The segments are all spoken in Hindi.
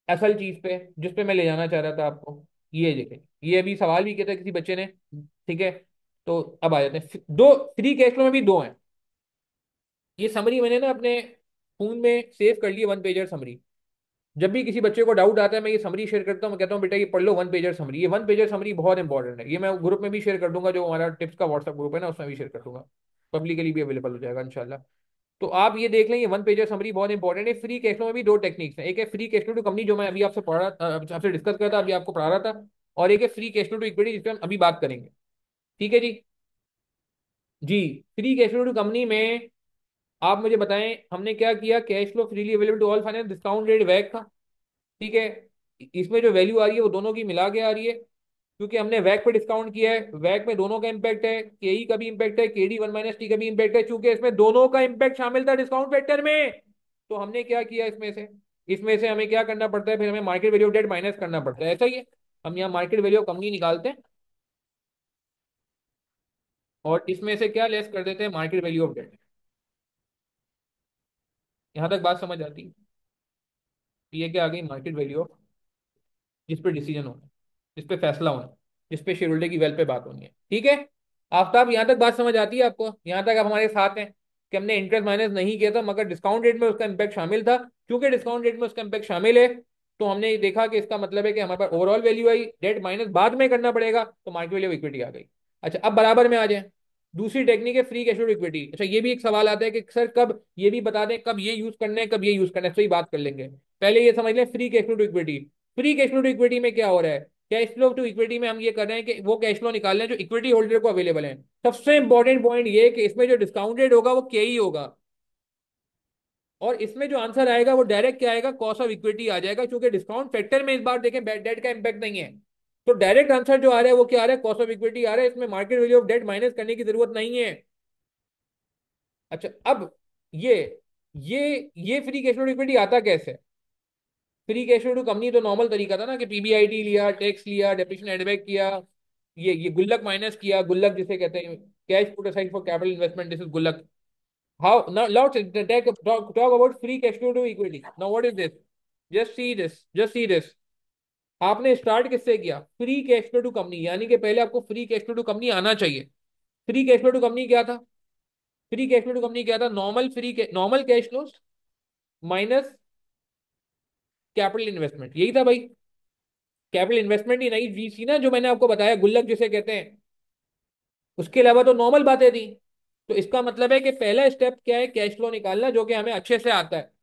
असल चीज पे जिस पे मैं ले जाना चाह रहा था आपको, ये देखें, ये अभी सवाल भी किया था किसी बच्चे ने। ठीक है, तो अब आ जाते हैं, दो फ्री कैश फ्लो में भी दो हैं। ये समरी मैंने ना अपने फोन में सेव कर लिया, वन पेजर समरी। जब भी किसी बच्चे को डाउट आता है मैं ये समरी शेयर करता हूँ, मैं कहता हूँ बेटा ये पढ़ लो वन पेजर समरी। ये वन पेजर समरी बहुत इंपॉर्टेंट है, ये मैं ग्रुप में भी शेयर कर दूंगा, जो हमारा टिप्स का व्हाट्सएप ग्रुप है ना उसमें भी शेयर कर दूंगा। पब्लिकली भी अवेलेबल हो जाएगा इंशाल्लाह। तो आप ये देख लें, ये वन पेजर समरी बहुत इंपॉर्टेंट है। फ्री कैश फ्लो में भी दो टेक्निक्स हैं, एक है free cash flow to company जो मैं अभी आपसे पढ़ रहा आपसे डिस्कस कर रहा था, अभी आपको पढ़ा रहा था। और एक है free cash flow to equity जिस पे हम अभी बात करेंगे। ठीक है जी। जी, free cash flow to company में आप मुझे बताएं हमने क्या किया। Cash flow freely available to all finance, discount rate वैक था। ठीक है, इसमें जो वैल्यू आ रही है वो दोनों की मिला के आ रही है, क्योंकि हमने वैक पे डिस्काउंट किया है। वैक में दोनों का इंपैक्ट है, केई का भी इंपैक्ट है, केडी वन माइनस टी का भी इंपैक्ट है, क्योंकि इसमें दोनों का इंपैक्ट शामिल था डिस्काउंट फैक्टर में। तो हमने क्या किया, इसमें से हमें क्या करना पड़ता है, फिर हमें market value of debt minus करना पड़ता है। ऐसा ही है, हम यहाँ मार्केट वैल्यू ऑफ कंपनी निकालते हैं और इसमें से क्या लेस कर देते हैं, मार्केट वैल्यू ऑफ डेट। यहाँ तक बात समझ आती है? ये क्या आ गई, मार्केट वैल्यू ऑफ, जिस पे डिसीजन होना है, जिस पे फैसला होना है, जिस पे शेयर होल्डर की वेल पे बात होनी है। ठीक है, आफ्ताब यहाँ तक बात समझ आती है आपको? यहाँ तक आप हमारे साथ हैं कि हमने इंटरेस्ट माइनस नहीं किया था, मगर डिस्काउंट रेट में उसका इंपैक्ट शामिल था। क्योंकि डिस्काउंट रेट में उसका इंपैक्ट शामिल है, तो हमने ये देखा कि इसका मतलब है कि हमारे पास ओवरऑल वैल्यू आई, डेट माइनस बाद में करना पड़ेगा, तो मार्केट वैल्यू ऑफ इक्विटी आ गई। अच्छा, अब बराबर में आ जाए। दूसरी टेक्निक है फ्री कैश फ्लो इक्विटी। अच्छा, ये भी एक सवाल आता है कि सर कब, ये भी बता दें कब ये यूज करना है, कब ये यूज करना है, तो ये बात कर लेंगे। पहले ये समझ लें free cash flow to equity. Free cash flow to equity में क्या हो रहा है, कैश फ्लो टू इक्विटी में हम ये कर रहे हैं कि वो कैश फ्लो निकाल रहे हैं जो इक्विटी होल्डर को अवेलेबल है। सबसे इंपॉर्टेंट पॉइंट ये कि इसमें जो डिस्काउंट रेट होगा वो क्या ही होगा, और इसमें जो आंसर आएगा वो डायरेक्ट क्या आएगा, कॉस्ट ऑफ इक्विटी आ जाएगा, क्योंकि डिस्काउंट फैक्टर में इस बार देखें डेट का इंपैक्ट नहीं है। तो डायरेक्ट आंसर जो आ रहा है वो क्या आ रहा है, कॉस्ट ऑफ इक्विटी आ रहा है, इसमें market value of debt minus करने की जरूरत नहीं है। अच्छा, अब ये ये फ्री कैश फ्लो इक्विटी आता कैसे? Free cash flow to company तो नॉर्मल तरीका था ना कि पीबीआईटी लिया, टैक्स लिया, डेप्रिसिएशन एड बैक किया, ये गुल्लक माइनस किया, गुल्लक जिसे कहते हैं cash put aside for capital investment, this is गुल्लक। How now talk about free cash flow to equity. Now what is this? Just see this. आपने स्टार्ट किससे किया, free cash flow to company, यानी कि पहले आपको free cash flow to company आना चाहिए। Free cash flow to company क्या था? Free cash flow to company क्या था, normal cash flow minus capital investment, यही था भाई। कैपिटल इन्वेस्टमेंट ही नहीं, वीसी ना जो मैंने आपको बताया, गुल्लक जिसे कहते हैं, उसके अलावा तो नॉर्मल बातें थी। तो इसका मतलब है कि पहला स्टेप क्या है, कैश फ्लो निकालना, जो कि हमें अच्छे से आता है।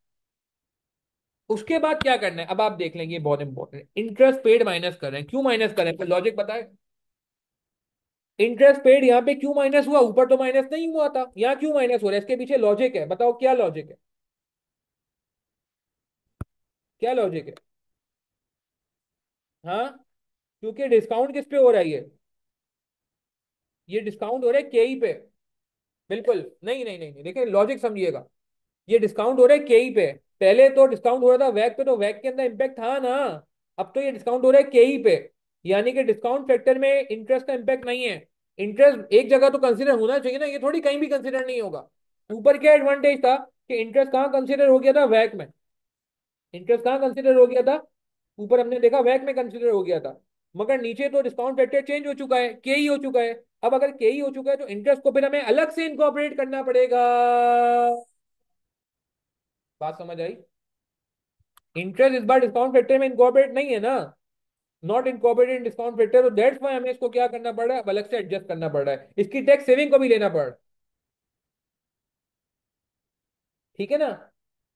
उसके बाद क्या करना है, अब आप देख लेंगे, बहुत इंपॉर्टेंट है। इंटरेस्ट पेड माइनस कर रहे हैं, क्यों माइनस कर रहे हैं, लॉजिक बताए। इंटरेस्ट पेड यहाँ पे क्यों माइनस हुआ, ऊपर तो माइनस नहीं हुआ था, यहाँ क्यों माइनस हो रहा है, इसके पीछे लॉजिक है, बताओ क्या लॉजिक है, क्या लॉजिक है? हाँ, क्योंकि डिस्काउंट किस पे हो रहा है, ये डिस्काउंट हो रहा है केई पे। बिल्कुल, नहीं नहीं नहीं नहीं, देखिए लॉजिक समझिएगा। ये डिस्काउंट हो रहा है केई पे, पहले तो डिस्काउंट हो रहा था वैक पे, तो वैक के अंदर इंपैक्ट था ना। अब तो ये डिस्काउंट हो रहा है केई पे, यानी कि डिस्काउंट फैक्टर में इंटरेस्ट का इंपैक्ट नहीं है। इंटरेस्ट एक जगह तो कंसीडर होना चाहिए ना, ये थोड़ी कहीं भी कंसीडर नहीं होगा। ऊपर क्या एडवांटेज था कि इंटरेस्ट कहाँ कंसीडर हो गया था, वैक में। इंटरेस्ट कहाँ कंसीडर हो गया था, ऊपर हमने देखा वैक में कंसीडर हो गया था। मगर नीचे तो डिस्काउंट फैक्टर चेंज हो चुका है, के ही हो चुका है। अब अगर के ही हो चुका है तो इंटरेस्ट को फिर हमें अलग से इनकॉर्पोरेट करना पड़ेगा। बात समझ आई? इंटरेस्ट इस बार डिस्काउंट फैक्टर में इनकॉर्पोरेट नहीं है ना, not incorporated in discount factor, तो दैट्स व्हाई हमें इसको क्या करना पड़ रहा है, अब अलग से एडजस्ट करना पड़ रहा है, इसकी टैक्स सेविंग को भी लेना पड़ रहा है। ठीक है ना?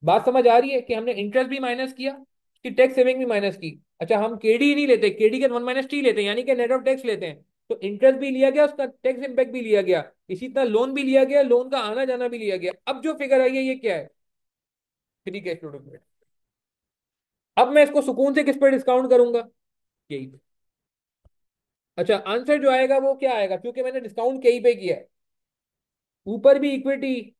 बात समझ आ रही है कि हमने इंटरेस्ट भी माइनस किया, उसकी टैक्स सेविंग भी माइनस की। अच्छा, हम केडी नहीं लेते, केडी के वन माइनस टी लेते हैं, यानी कि नेट ऑफ टैक्स लेते हैं। तो इंटरेस्ट भी लिया गया, उसका टैक्स इंपैक्ट भी लिया गया, इसी तरह लोन भी लिया गया, लोन का आना जाना भी लिया गया। अब जो फिगर आई है ये क्या है, फ्री कैश फ्लो। अब मैं इसको सुकून से किस पे डिस्काउंट करूंगा, यही पे। अच्छा, आंसर जो आएगा वो क्या आएगा, क्योंकि मैंने डिस्काउंट कहीं पे किया है, ऊपर भी इक्विटी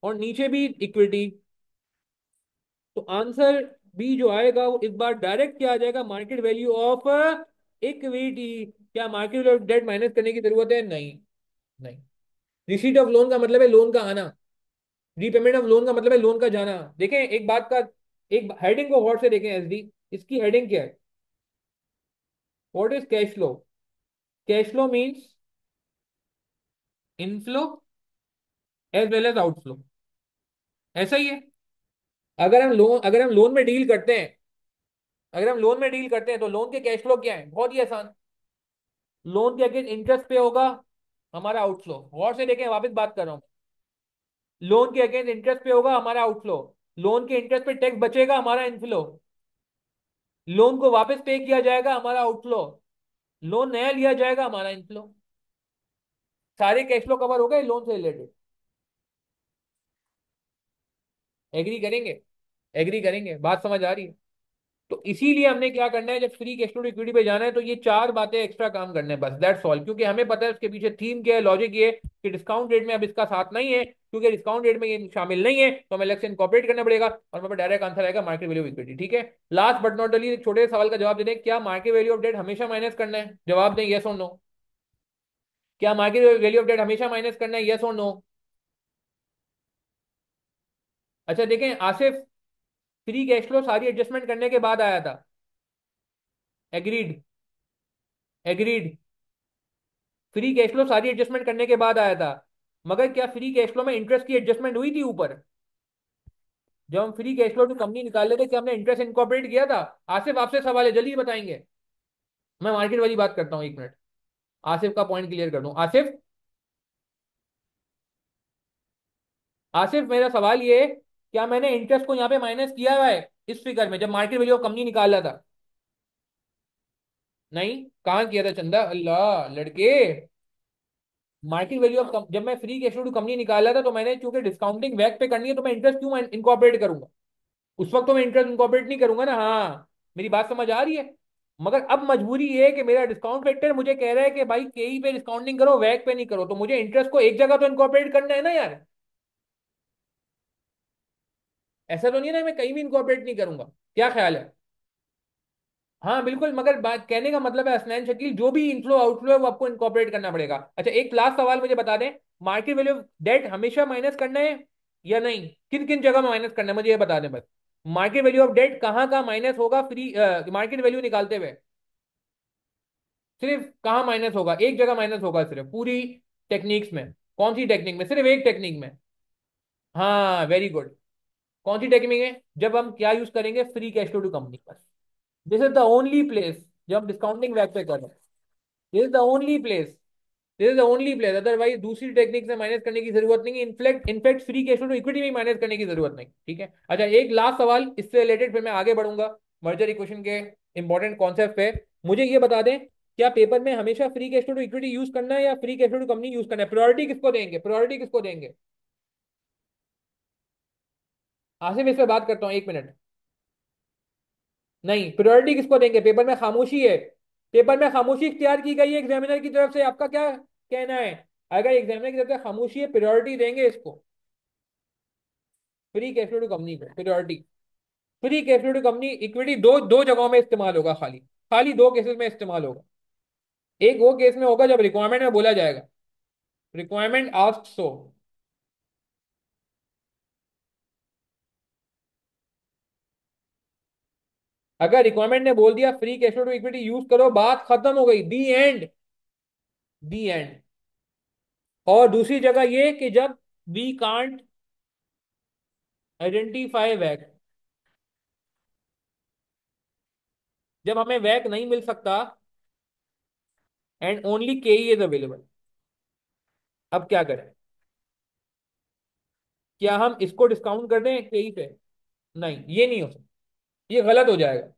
और नीचे भी इक्विटी, तो आंसर बी जो आएगा वो इस बार डायरेक्ट क्या आ जाएगा, मार्केट वैल्यू ऑफ इक्विटी। क्या market value of debt minus करने की जरूरत है, नहीं। नहीं, रिसीट ऑफ लोन का मतलब है लोन का आना, रीपेमेंट ऑफ लोन का मतलब है लोन का जाना। देखें एक बात का, एक हेडिंग को गौर से देखें एसडी, इसकी हेडिंग क्या है? What is cash flow? Cash flow means inflow as well as outflow, ऐसा ही है। अगर हम लोन में डील करते हैं, अगर हम लोन में डील करते हैं तो लोन के कैश फ्लो क्या है? बहुत ही आसान। लोन के अगेंस्ट इंटरेस्ट पे होगा हमारा आउटफ्लो। गौर से देखें, वापस बात कर रहा हूं। लोन के अगेंस्ट इंटरेस्ट पे होगा हमारा आउटफ्लो। लोन के इंटरेस्ट पे टैक्स बचेगा हमारा इनफ्लो। लोन को वापस पे किया जाएगा हमारा आउटफ्लो। लोन नया लिया जाएगा हमारा इनफ्लो। सारे कैश फ्लो कवर हो गए लोन से रिलेटेड। एग्री करेंगे? एग्री करेंगे? बात समझ आ रही है? तो इसीलिए हमने क्या करना है, जब फ्री कैश फ्लो इक्विटी पे जाना है तो ये चार बातें एक्स्ट्रा काम करने हैं बस, दैट्स ऑल। क्योंकि हमें पता है उसके पीछे थीम क्या है, लॉजिक ये है कि डिस्काउंट रेट में अब इसका साथ नहीं है, क्योंकि डिस्काउंट रेट में ये शामिल नहीं है तो हमें अलग से इनकॉर्पोरेट करना पड़ेगा, और हमारे डायरेक्ट आंसर आएगा मार्केट वैल्यू ऑफ इक्विटी। ठीक है, लास्ट बट नॉट लीस्ट एक छोटे से सवाल का जवाब दे दें, क्या मार्केट वैल्यू ऑफ डेट हमेशा माइनस करना है? जवाब दें यस और नो। क्या मार्केट वैल्यू ऑफ डेट हमेशा माइनस करना है, यस और नो? अच्छा देखें आसिफ, फ्री कैश फ्लो सारी एडजस्टमेंट करने के बाद आया था। Agreed? Agreed? Free cash flow सारी एडजस्टमेंट करने के बाद आया था। मगर क्या फ्री कैश फ्लो में इंटरेस्ट की एडजस्टमेंट हुई थी ऊपर? जब हम free cash flow to company निकाल लेते, क्या हमने इंटरेस्ट इनकॉर्पोरेट किया था? आसिफ आपसे सवाल है, जल्दी बताएंगे। मैं मार्केट वाली बात करता हूँ, एक मिनट। आसिफ का पॉइंट क्लियर कर दूं। आसिफ, आसिफ मेरा सवाल ये है, क्या मैंने इंटरेस्ट को यहाँ पे माइनस किया हुआ है इस फिगर में जब मार्केट वैल्यू ऑफ कंपनी निकाला था? नहीं। कहाँ किया था चंदा? अल्लाह लड़के, मार्केट वैल्यू ऑफ जब मैं free cash flow to company निकाला था तो मैंने, चूंकि डिस्काउंटिंग वैक पे करनी है तो मैं इंटरेस्ट क्यों इनकॉर्पोरेट करूंगा? उस वक्त तो मैं इंटरेस्ट इनकॉर्पोरेट नहीं करूंगा ना। हाँ, मेरी बात समझ आ रही है? मगर अब मजबूरी ये है कि मेरा डिस्काउंट फैक्टर मुझे कह रहा है कि भाई केई पे डिस्काउंटिंग करो, वैक पे नहीं करो, तो मुझे इंटरेस्ट को एक जगह तो इनकॉर्पोरेट करना है ना यार। ऐसा तो नहीं है ना मैं कहीं भी इनकॉर्पोरेट नहीं करूंगा। क्या ख्याल है? हाँ बिल्कुल, मगर बात कहने का मतलब है हसनैन शकील, जो भी इनफ्लो आउटफ्लो है वो आपको इनकॉर्पोरेट करना पड़ेगा। अच्छा एक लास्ट सवाल मुझे बता दें, मार्केट वैल्यू डेट हमेशा माइनस करना है या नहीं? किन किन जगह में माइनस करना है मुझे ये बता दें बस। मार्केट वैल्यू ऑफ डेट कहाँ कहाँ माइनस होगा फ्री मार्केट वैल्यू निकालते हुए? सिर्फ कहाँ माइनस होगा? एक जगह माइनस होगा सिर्फ पूरी टेक्निक्स में। कौन सी टेक्निक में? सिर्फ एक टेक्निक में। हाँ वेरी गुड। कौन सी टेक्निक है? जब हम क्या यूज करेंगे, free cash flow to company बस। This is the only place जब हम डिस्काउंटिंग वैक पे कर रहे हैं। This is the only place. This is the only place, otherwise दूसरी टेक्निक से माइनस करने की जरूरत नहीं है। In fact in fact free cash flow to equity में माइनस करने की जरूरत नहीं। ठीक है, अच्छा एक लास्ट सवाल इससे रिलेटेड, फिर मैं आगे बढ़ूंगा मर्जर इक्वेशन के इंपॉर्टेंट कॉन्सेप्ट पे। मुझे ये बता दें, क्या पेपर में हमेशा free cash flow to equity use करना है या free cash flow to company use करना है? प्रायोरिटी किसको देंगे? प्रायोरिटी किसको देंगे? आसिफ इस पे बात करता हूँ, एक मिनट। नहीं, प्रायोरिटी किसको देंगे? पेपर में खामोशी है। पेपर में खामोशी इख्तियार की गई है एग्जामिनर की तरफ से, आपका क्या कहना है? अगर एग्जामिनर की तरफ से खामोशी है, प्रायोरिटी देंगे इसको? Free cash flow to company को priority. Free cash flow to company equity दो दो जगहों में इस्तेमाल होगा, खाली खाली दो केसेस में इस्तेमाल होगा। एक वो केस में होगा जब रिक्वायरमेंट में बोला जाएगा, रिक्वायरमेंट आस्क सो। अगर रिक्वायरमेंट ने बोल दिया free cash flow to equity use करो, बात खत्म हो गई, दी एंड। The and. और दूसरी जगह ये कि जब वी कांट आइडेंटिफाई वैक, जब हमें वैक नहीं मिल सकता एंड ओनली के इज अवेलेबल। अब क्या करें? क्या हम इसको डिस्काउंट कर दें के पे? नहीं, ये नहीं हो सकता, ये गलत हो जाएगा।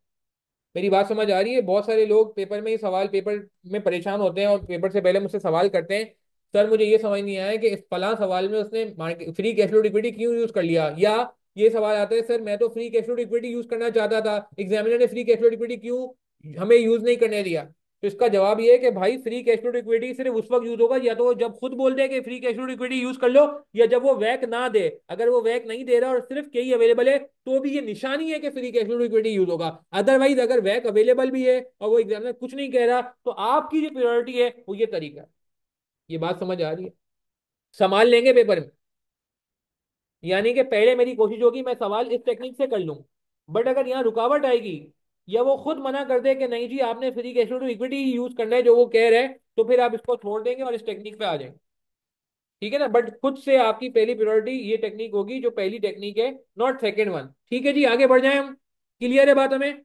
मेरी बात समझ आ रही है? बहुत सारे लोग पेपर में ये सवाल, पेपर में परेशान होते हैं और पेपर से पहले मुझसे सवाल करते हैं, सर मुझे ये समझ नहीं आया कि इस फलां सवाल में उसने फ्री कैश फ्लो इक्विटी क्यों यूज कर लिया, या ये सवाल आता है सर मैं तो free cash flow equity use करना चाहता था, एग्जामिनर ने फ्री कैश फ्लो इक्विटी क्यों हमें यूज नहीं करने दिया? तो इसका जवाब ये है कि भाई फ्री कैश फ्लो इक्विटी सिर्फ उस वक्त यूज होगा या तो वो जब खुद बोल दे कि free cash flow equity use कर लो, या जब वो वैक ना दे। अगर वो वैक नहीं दे रहा और सिर्फ के ही अवेलेबल है तो भी ये निशानी है कि free cash flow equity use होगा। अदरवाइज अगर वैक अवेलेबल भी है और वो एग्जामिनर कुछ नहीं कह रहा तो आपकी जो प्रायोरिटी है वो ये तरीका है। ये बात समझ आ रही है? संभाल लेंगे पेपर में? यानी कि पहले मेरी कोशिश होगी मैं सवाल इस टेक्निक से कर लूं, बट अगर यहाँ रुकावट आएगी या वो खुद मना कर दे कि नहीं जी आपने free cash flow to equity ही यूज करना है जो वो कह रहे हैं, तो फिर आप इसको छोड़ देंगे और इस टेक्निक पे आ जाएंगे। ठीक है ना, बट खुद से आपकी पहली प्रायोरिटी ये टेक्निक होगी जो पहली टेक्निक है, नॉट सेकेंड वन। ठीक है जी, आगे बढ़ जाए हम। क्लियर है बात हमें?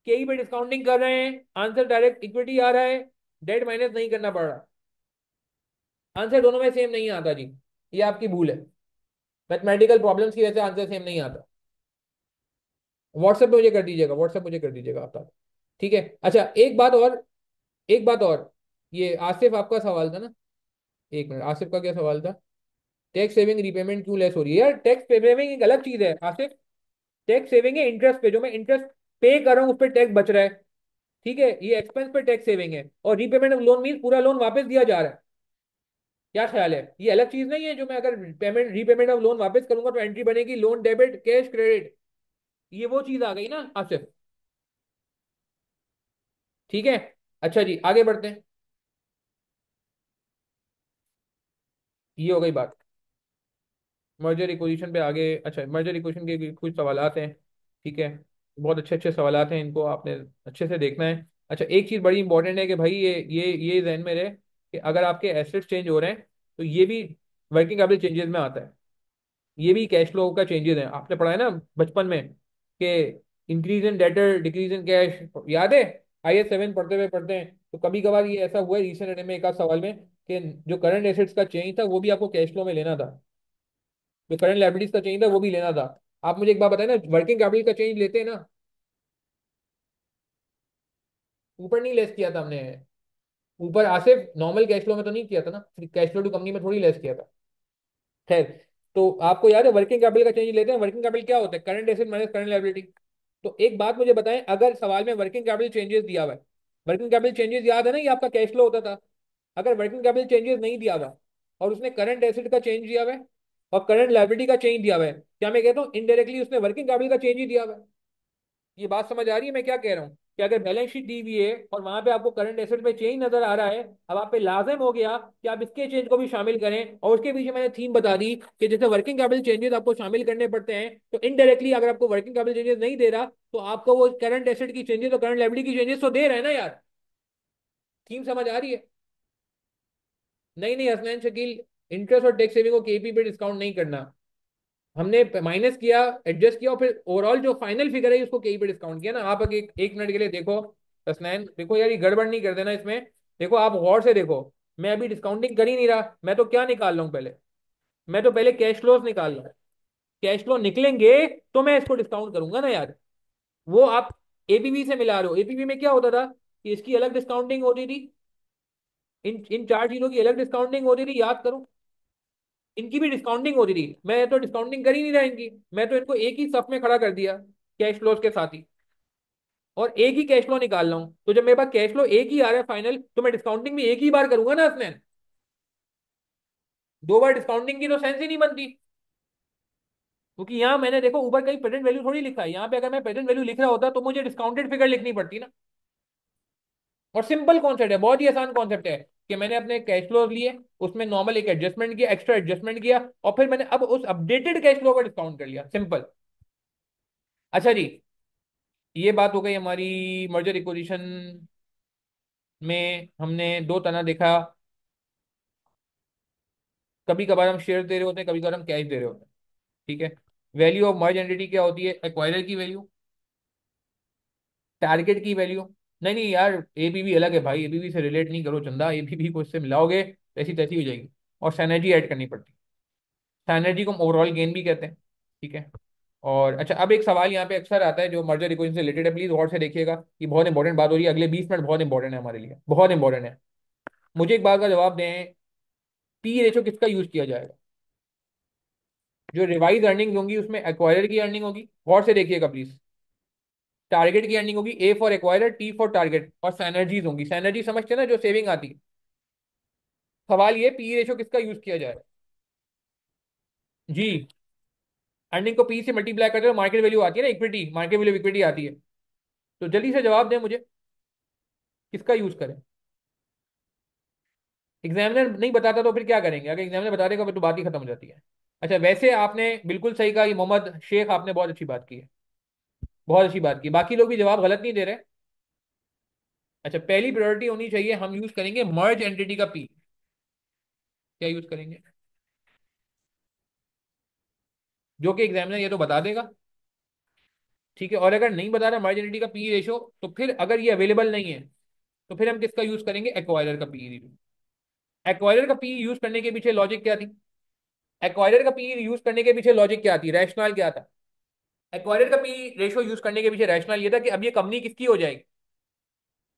कई पे डिस्काउंटिंग कर रहे हैं, आंसर डायरेक्ट इक्विटी आ रहा है, डेट माइनस नहीं करना पड़ रहा। आंसर दोनों में सेम नहीं आता जी, ये आपकी भूल है। मैथमेटिकल प्रॉब्लम्स की वजह से आंसर सेम नहीं आता। व्हाट्सएप पे मुझे कर दीजिएगा, व्हाट्सएप मुझे कर दीजिएगा आप तक। ठीक है, अच्छा एक बात और, एक बात और। ये आसिफ आपका सवाल था ना, एक मिनट, आसिफ का क्या सवाल था? टैक्स सेविंग रीपेमेंट क्यों लेस हो रही है? यार टैक्स सेविंग एक अलग चीज है आसिफ। टैक्स सेविंग है इंटरेस्ट पे, जो मैं इंटरेस्ट पे कर रहा हूँ उस पर टैक्स बच रहा है। ठीक है, ये एक्सपेंस पे टैक्स सेविंग है, और रीपेमेंट ऑफ लोन मीन पूरा लोन वापस दिया जा रहा है। क्या ख्याल है? ये अलग चीज नहीं है जो मैं अगर पेमेंट रीपेमेंट ऑफ लोन वापस करूंगा तो एंट्री बनेगी लोन डेबिट कैश क्रेडिट, ये वो चीज आ गई ना आसिफ। ठीक है, अच्छा जी आगे बढ़ते हैं। ये हो गई बात मर्जर इक्वेशन पे। आगे अच्छा, मर्जर इक्वेशन के भी कुछ सवालात हैं। ठीक है, बहुत अच्छे अच्छे सवालात हैं, इनको आपने अच्छे से देखना है। अच्छा एक चीज़ बड़ी इंपॉर्टेंट है कि भाई ये जहन में रहे कि अगर आपके एसेट्स चेंज हो रहे हैं तो ये भी वर्किंग कैपिटल चेंजेस में आता है। ये भी कैश फ्लो का चेंजेस है, आपने पढ़ा है ना बचपन में कि increase in debtor decrease in cash, याद है? IS 7 पढ़ते हुए पढ़ते हैं, तो कभी कभार ये ऐसा हुआ है रिसेंट में एक आध सवाल में कि जो करंट एसेट्स का चेंज था वो भी आपको कैश फ्लो में लेना था, जो करंट लायबिलिटीज का चेंज था वो भी लेना था। आप मुझे एक बात बताए ना, वर्किंग कैपिटल का चेंज लेते हैं ना, ऊपर नहीं लेस किया था हमने, ऊपर आसिफ नॉर्मल कैश फ्लो में तो नहीं किया था ना, कैश फ्लो टू कंपनी में थोड़ी लेस किया था। खैर, तो आपको याद है वर्किंग कैपिटल का चेंज लेते हैं, वर्किंग कैपिटल क्या होता है? Current asset minus current liability. तो एक बात मुझे बताएं, अगर सवाल में वर्किंग कैपिटल चेंजेस दिया हुआ है, वर्किंग कैपिटल चेंजेस याद है ना, ये आपका कैश फ्लो होता था। अगर वर्किंग कैपिटल चेंजेस नहीं दिया हुआ और उसने करंट एसेट का चेंज दिया हुआ है और करंट लायबिलिटी का चेंज दिया हुआ है, क्या मैं कहता हूँ इनडायरेक्टली उसने वर्किंग कैपिटल का चेंज ही दिया हुआ है? ये बात समझ आ रही है मैं क्या कह रहा हूँ? कि अगर बैलेंस शीट दी हुई है और वहां पे आपको करंट एसेट में चेंज नजर आ रहा है, अब आप पे लाजिम हो गया कि आप इसके चेंज को भी शामिल करें, और उसके पीछे मैंने थीम बता दी कि जैसे वर्किंग कैपिटल चेंजेस आपको शामिल करने पड़ते हैं, तो इनडायरेक्टली अगर आपको वर्किंग कैपिटल चेंजेस नहीं दे रहा तो आपको वो करंट एसेट की चेंजेस और करंट लायबिलिटी की चेंजेस तो दे रहा है ना यार। थीम समझ आ रही है? नहीं नहीं हसनैन शकील, इंटरेस्ट और टैक्स सेविंग को केपी पे डिस्काउंट नहीं करना। हमने माइनस किया, एडजस्ट किया, और फिर ओवरऑल जो फाइनल फिगर है उसको कहीं पे डिस्काउंट किया ना। आप अगर एक मिनट के लिए देखो हसनैन, देखो यार ये गड़बड़ नहीं कर देना इसमें। देखो आप गौर से देखो, मैं अभी डिस्काउंटिंग कर ही नहीं रहा, मैं तो क्या निकाल रहा हूँ पहले? मैं तो पहले कैश फ्लोज निकाल रहा हूँ। कैश फ्लो निकलेंगे तो मैं इसको डिस्काउंट करूंगा ना यार। वो आप एपीवी से मिला रहे हो, एपीवी में क्या होता था कि इसकी अलग डिस्काउंटिंग होती थी, इन इन चार चीजों की अलग डिस्काउंटिंग होती थी, याद करो। इनकी भी डिस्काउंटिंग होती थी, मैं तो डिस्काउंटिंग कर ही नहीं रहा इनकी, मैं तो इनको एक ही सफ में खड़ा कर दिया कैश फ्लोज के साथ ही, और एक ही कैश फ्लो निकाल रहा हूं। तो जब मेरे पास कैश फ्लो एक ही आ रहा है फाइनल, तो मैं डिस्काउंटिंग भी एक ही बार करूंगा ना उसने। दो बार डिस्काउंटिंग की तो सेंस ही नहीं बनती, क्योंकि यहाँ मैंने देखो ऊपर कहीं प्रेजेंट वैल्यू थोड़ी लिखा है, यहाँ पे अगर मैं प्रेजेंट वैल्यू लिख रहा होता तो मुझे डिस्काउंटेड फिगर लिखनी पड़ती ना। और सिंपल कॉन्सेप्ट है, बहुत ही आसान कॉन्सेप्ट है कि मैंने अपने कैश फ्लोज लिए, उसमें नॉर्मल एक एडजस्टमेंट किया, एक्स्ट्रा एडजस्टमेंट किया, और फिर मैंने अब उस अपडेटेड कैश फ्लो का डिस्काउंट कर लिया, सिंपल। अच्छा जी, ये बात हो गई हमारी मर्जर इक्विजिशन में। हमने दो तरह देखा, कभी कभार हम शेयर दे रहे होते हैं, कभी कभार हम कैश दे रहे होते हैं। ठीक है, वैल्यू ऑफ मर्ज एंटिटी क्या होती है? एक्वायरर की वैल्यू, टारगेट की वैल्यू। नहीं नहीं यार, एबीवी अलग है भाई, एबीवी से रिलेट नहीं करो चंदा, एबीवी को इससे मिलाओगे ऐसी तैसी हो जाएगी। और सैनर्जी ऐड करनी पड़ती है, सैनर्जी को ओवरऑल गेन भी कहते हैं। ठीक है, और अच्छा अब एक सवाल यहाँ पे अक्सर आता है जो मर्जर इक्वेशन से रिलेटेड है, प्लीज गौर से देखिएगा, ये बहुत इंपॉर्टेंट बात हो रही है, अगले 20 मिनट बहुत इंपॉर्टेंट है हमारे लिए, बहुत इंपॉर्टेंट है। मुझे एक बात का जवाब दें, पी रेशो किसका यूज किया जाएगा? जो रिवाइज अर्निंग होंगी उसमें एक्वायरर की अर्निंग होगी, गौर से देखिएगा प्लीज। टारगेट की अर्निंग होगी, A for acquirer, T for target, और सैनर्जीज होंगी, सैनर्जी समझते हैं ना जो सेविंग आती है। सवाल ये पी रेशो किसका यूज किया जाए? जी, अर्निंग को पी से मल्टीप्लाई करते हो, मार्केट वैल्यू आती है ना, इक्विटी, मार्केट वैल्यू इक्विटी आती है। तो जल्दी से जवाब दें मुझे, किसका यूज करें? एग्जामिनर नहीं बताता तो फिर क्या करेंगे? अगर एग्जामिनर बता देगा फिर तो बात ही खत्म हो जाती है। अच्छा, वैसे आपने बिल्कुल सही कहा, ये मोहम्मद शेख, आपने बहुत अच्छी बात की है, बहुत अच्छी बात की, बाकी लोग भी जवाब गलत नहीं दे रहे। अच्छा, पहली प्रायोरिटी होनी चाहिए, हम यूज करेंगे मर्ज एंटिटी का पी। क्या यूज करेंगे? जो कि एग्जामिनर ये तो बता देगा। ठीक है, और अगर नहीं बता रहा मर्ज एंटिटी का पी रेशो, तो फिर अगर ये अवेलेबल नहीं है, तो फिर हम किसका यूज करेंगे? एक्वायरर का पी रेशो। एक्वायरर का पी यूज करने के पीछे लॉजिक क्या थी? एक्वायरर का पी यूज करने के पीछे लॉजिक क्या थी, रैशनल क्या था? एक्वायरर का पी रेशो यूज करने के पीछे रैशनल ये था कि अब ये कंपनी किसकी हो जाएगी?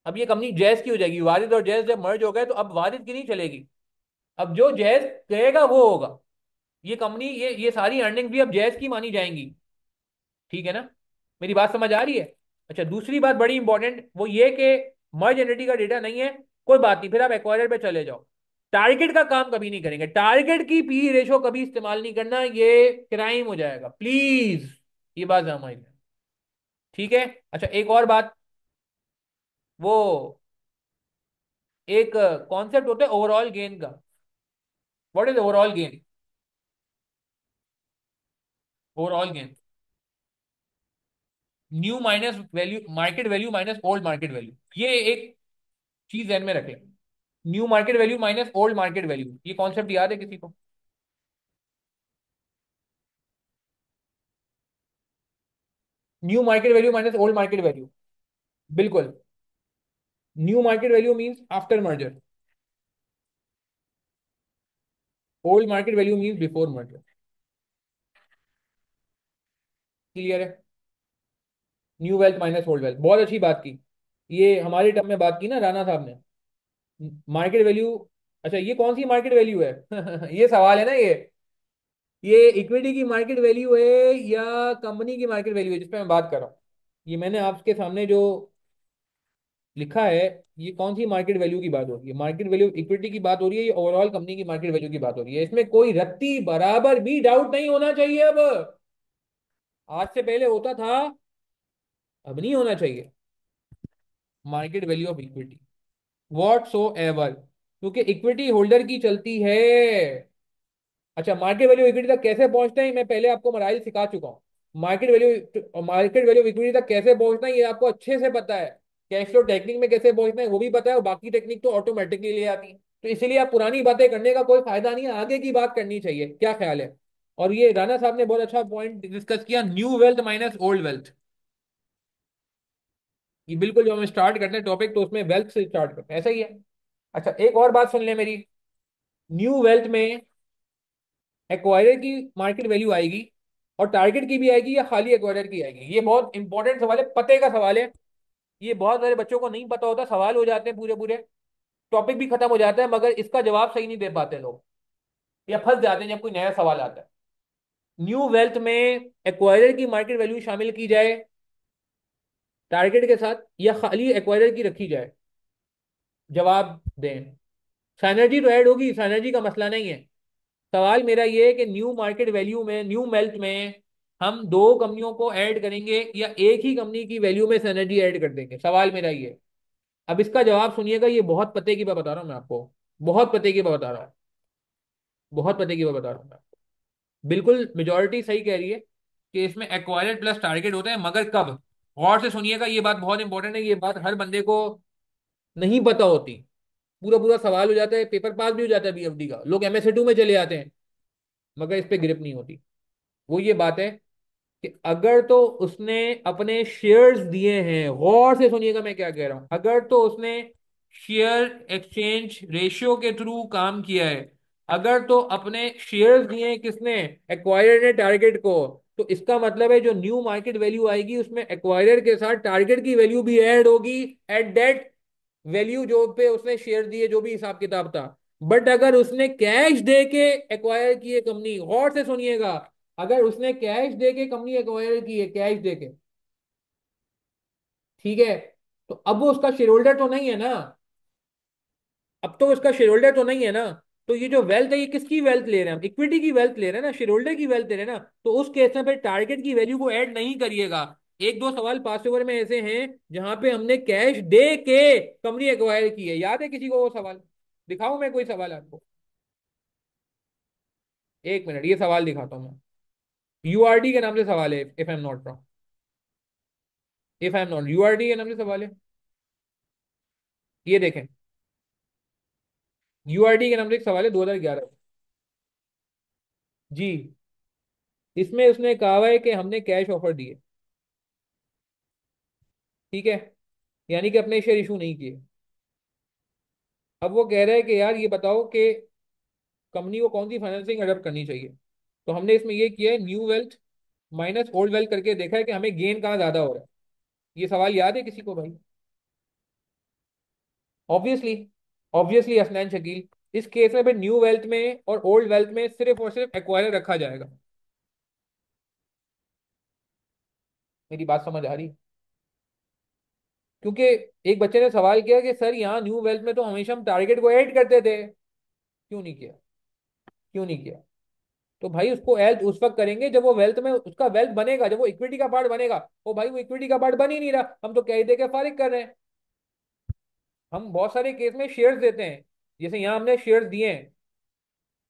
अब ये कंपनी जैज की हो जाएगी। वारिद और जैज जब मर्ज हो गए तो अब वारिद की नहीं चलेगी, अब जो जैज कहेगा वो होगा। ये कंपनी, ये सारी अर्निंग भी अब जैज की मानी जाएंगी। ठीक है ना? मेरी बात समझ आ रही है? अच्छा, दूसरी बात बड़ी इंपॉर्टेंट वो ये कि मर्ज एंटिटी का डेटा नहीं है, कोई बात नहीं, फिर आप एक्वायरर पे चले जाओ। टारगेट का काम कभी नहीं करेंगे, टारगेट की पी रेशो कभी इस्तेमाल नहीं करना, ये क्राइम हो जाएगा प्लीज। ये बात समझ में? ठीक है। अच्छा, एक और बात, वो एक कॉन्सेप्ट होता है ओवरऑल गेन का। What is overall gain? Overall gain, new minus value, market value minus old market value, ये एक चीज ध्यान में रखें। New market value minus old market value, ये कॉन्सेप्ट याद है किसी को? New market value minus old market value, बिल्कुल। New market value means after merger, old market value means before merger. Clear है? New wealth minus old wealth, बहुत अच्छी बात की। ये हमारे टर्म में बात की ना राणा साहब ने, मार्केट वैल्यू। अच्छा, ये कौन सी मार्केट वैल्यू है? ये सवाल है ना ये इक्विटी की मार्केट वैल्यू है या कंपनी की मार्केट वैल्यू है जिस पे मैं बात कर रहा हूँ? ये मैंने आपके सामने जो लिखा है, ये कौन सी मार्केट वैल्यू की बात हो रही है? मार्केट वैल्यू इक्विटी की बात हो रही है, ये ओवरऑल कंपनी की मार्केट वैल्यू की बात हो रही है? इसमें कोई रत्ती बराबर भी डाउट नहीं होना चाहिए अब। आज से पहले होता था, अब नहीं होना चाहिए। Market value of equity what so ever, क्योंकि इक्विटी होल्डर की चलती है। अच्छा, मार्केट वैल्यू इक्विटी तक कैसे पहुंचते हैं मैं पहले आपको मराइल सिखा चुका हूँ। मार्केट वैल्यू इक्विटी तक कैसे पहुंचना है ये आपको अच्छे से पता है। कैश फ्लो टेक्निक में कैसे पहुंचना है वो भी पता है, और बाकी टेक्निक तो ऑटोमेटिकली ले आती है। तो इसीलिए आप पुरानी बातें करने का कोई फायदा नहीं है, आगे की बात करनी चाहिए। क्या ख्याल है? और ये राणा साहब ने बहुत अच्छा पॉइंट डिस्कस किया, new wealth minus old wealth. ये बिल्कुल जो हम स्टार्ट करते हैं टॉपिक तो उसमें वेल्थ से स्टार्ट करते हैं, ऐसा ही है। अच्छा, एक और बात सुन ले मेरी। न्यू वेल्थ में एक्वायरर की मार्केट वैल्यू आएगी, और टारगेट की भी आएगी, या खाली एक्वायरर की आएगी? ये बहुत इंपॉर्टेंट सवाल है, पते का सवाल है। ये बहुत सारे बच्चों को नहीं पता होता, सवाल हो जाते हैं पूरे पूरे, टॉपिक भी खत्म हो जाता है, मगर इसका जवाब सही नहीं दे पाते लोग, या फंस जाते हैं जब कोई नया सवाल आता है। न्यू वेल्थ में एक्वायरर की मार्केट वैल्यू शामिल की जाए टारगेट के साथ, या खाली एक्वायरर की रखी जाए? जवाब दें। साइनर्जी तो ऐड होगी, साइनर्जी का मसला नहीं है। सवाल मेरा ये है कि न्यू मार्केट वैल्यू में, न्यू वेल्थ में हम दो कंपनियों को ऐड करेंगे या एक ही कंपनी की वैल्यू में सिनर्जी ऐड कर देंगे? सवाल मेरा ये है। अब इसका जवाब सुनिएगा, ये बहुत पते की बात बता रहा हूं मैं आपको, बहुत पते की बात बता रहा हूँ, बहुत पते की बात बता रहा हूँ मैं। बिल्कुल मेजोरिटी सही कह रही है कि इसमें एक्वायर्ड प्लस टारगेट होता है, मगर कब? गौर से सुनिएगा, ये बात बहुत इंपॉर्टेंट है, ये बात हर बंदे को नहीं पता होती। पूरा पूरा सवाल हो जाता है, पेपर पास भी हो जाता है बीएफडी का, लोग एमएसए 2 में चले जाते हैं, मगर इस पे ग्रिप नहीं होती। वो ये बात है कि अगर तो उसने अपने शेयर्स दिए हैं, गौर से सुनिएगा मैं क्या कह रहा हूं, अगर तो उसने शेयर एक्सचेंज रेशियो के थ्रू काम किया है, अगर तो अपने शेयर्स दिए हैं किसने? एक्वायरर ने टारगेट को, तो इसका मतलब है जो न्यू मार्केट वैल्यू आएगी उसमें एक्वायरर के साथ टारगेट की वैल्यू भी ऐड होगी एट दैट वैल्यू जो पे उसने शेयर दिए, जो भी हिसाब किताब था। बट अगर उसने कैश दे के एक्वायर की है कंपनी, गौर से सुनिएगा, अगर उसने कैश दे के कंपनी एक्वायर की है, कैश दे के, ठीक है, तो अब वो उसका शेयर होल्डर तो नहीं है ना, अब तो उसका शेयर होल्डर तो नहीं है ना। तो ये जो वेल्थ है, ये किसकी वेल्थ ले रहे हैं हम? इक्विटी की वेल्थ ले रहे हैं ना, शेयर होल्डर की वेल्थ ले रहे हैं ना। तो उस केस में फिर टारगेट की वैल्यू को ऐड नहीं करिएगा। एक दो सवाल पास ओवर में ऐसे हैं जहां पे हमने कैश दे के कंपनी एक्वायर की है, याद है किसी को वो सवाल? दिखाऊं मैं कोई सवाल आपको? एक मिनट, ये सवाल दिखाता हूँ मैं। यूआरडी के नाम से सवाल है, if I am not wrong. If I am not, URD के नाम से सवाल है। ये देखें, यूआरडी के नाम से एक सवाल है 2011। जी। इसमें उसने कहा हुआ है कि हमने कैश ऑफर दिए। ठीक है। यानी कि अपने शेयर इशू नहीं किए। अब वो कह रहा है कि यार ये बताओ कि कंपनी को कौन सी फाइनेंसिंग अडॉप्ट करनी चाहिए। तो हमने इसमें ये किया है, new wealth minus old wealth करके देखा है कि हमें गेन कहाँ ज्यादा हो रहा है। ये सवाल याद है किसी को भाई? ऑब्वियसली। ऑब्वियसली असनैन शकील। इस केस में भी न्यू वेल्थ में और ओल्ड वेल्थ में सिर्फ और सिर्फ एक्वायरर रखा जाएगा। मेरी बात समझ आ रही? क्योंकि एक बच्चे ने सवाल किया कि सर यहाँ न्यू वेल्थ में तो हमेशा हम टारगेट को ऐड करते थे, क्यों नहीं किया? क्यों नहीं किया? तो भाई उसको वेल्थ उस वक्त करेंगे जब वो वेल्थ में उसका वेल्थ बनेगा, जब वो इक्विटी का पार्ट बनेगा। वो भाई वो इक्विटी का पार्ट बन ही नहीं रहा, हम तो कह ही दे के फारिग कर रहे हैं। हम बहुत सारे केस में शेयर्स देते हैं, जैसे यहाँ हमने शेयर्स दिए हैं।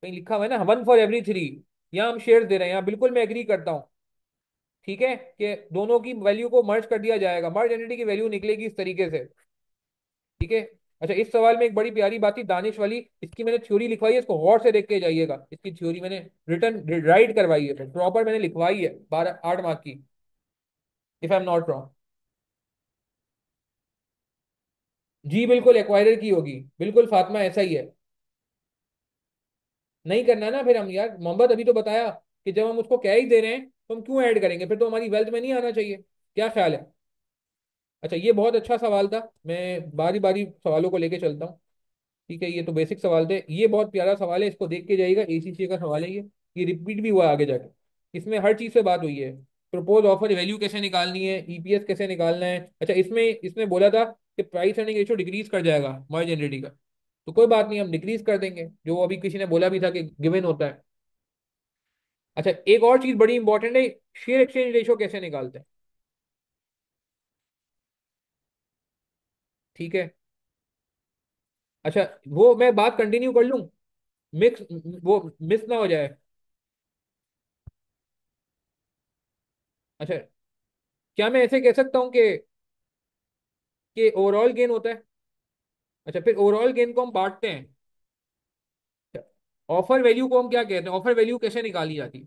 कहीं लिखा हुआ है ना 1 for every 3। यहाँ हम शेयर्स दे रहे हैं, यहाँ बिल्कुल मैं एग्री करता हूँ। ठीक है कि दोनों की वैल्यू को मर्ज कर दिया जाएगा, मर्ज एंटिटी की वैल्यू निकलेगी इस तरीके से। ठीक है। अच्छा, इस सवाल में एक बड़ी प्यारी बात थी दानिश वाली, इसकी मैंने थ्योरी लिखवाई है, इसको गौर से देख के जाइएगा। इसकी थ्योरी मैंने रिटर्न राइट करवाई है, प्रॉपर मैंने लिखवाई है, 8 मार्क की, if I am not wrong. जी बिल्कुल एक्वायरर की होगी, बिल्कुल फातिमा, ऐसा ही है। नहीं करना ना फिर हम, यार मोहम्मद अभी तो बताया कि जब हम उसको कह ही दे रहे हैं तो हम क्यों ऐड करेंगे, फिर तो हमारी वेल्थ में नहीं आना चाहिए। क्या ख्याल है? अच्छा, ये बहुत अच्छा सवाल था, मैं बारी बारी सवालों को लेके चलता हूँ। ठीक है, ये तो बेसिक सवाल थे, ये बहुत प्यारा सवाल है, इसको देख के जाइएगा, एसीसी का सवाल है ये रिपीट भी हुआ है आगे जाके। इसमें हर चीज से बात हुई है। प्रपोज ऑफर वैल्यू कैसे निकालनी है, ईपीएस कैसे निकालना है। अच्छा, इसमें इसमें बोला था कि प्राइस अर्निंग रेशियो डिक्रीज कर जाएगा मर्ज एंटिटी का। तो कोई बात नहीं, हम डिक्रीज कर देंगे, जो अभी किसी ने बोला भी था कि गिवन होता है। अच्छा, एक और चीज बड़ी इंपॉर्टेंट है, शेयर एक्सचेंज रेशियो कैसे निकालते हैं। ठीक है। अच्छा, वो मैं बात कंटिन्यू कर लूं, मिक्स, वो मिस ना हो जाए। अच्छा, क्या मैं ऐसे कह सकता हूँ कि ओवरऑल गेन होता है? अच्छा, फिर ओवरऑल गेन को हम बांटते हैं। ऑफर वैल्यू को हम क्या कहते हैं, ऑफर वैल्यू कैसे निकाली जाती है?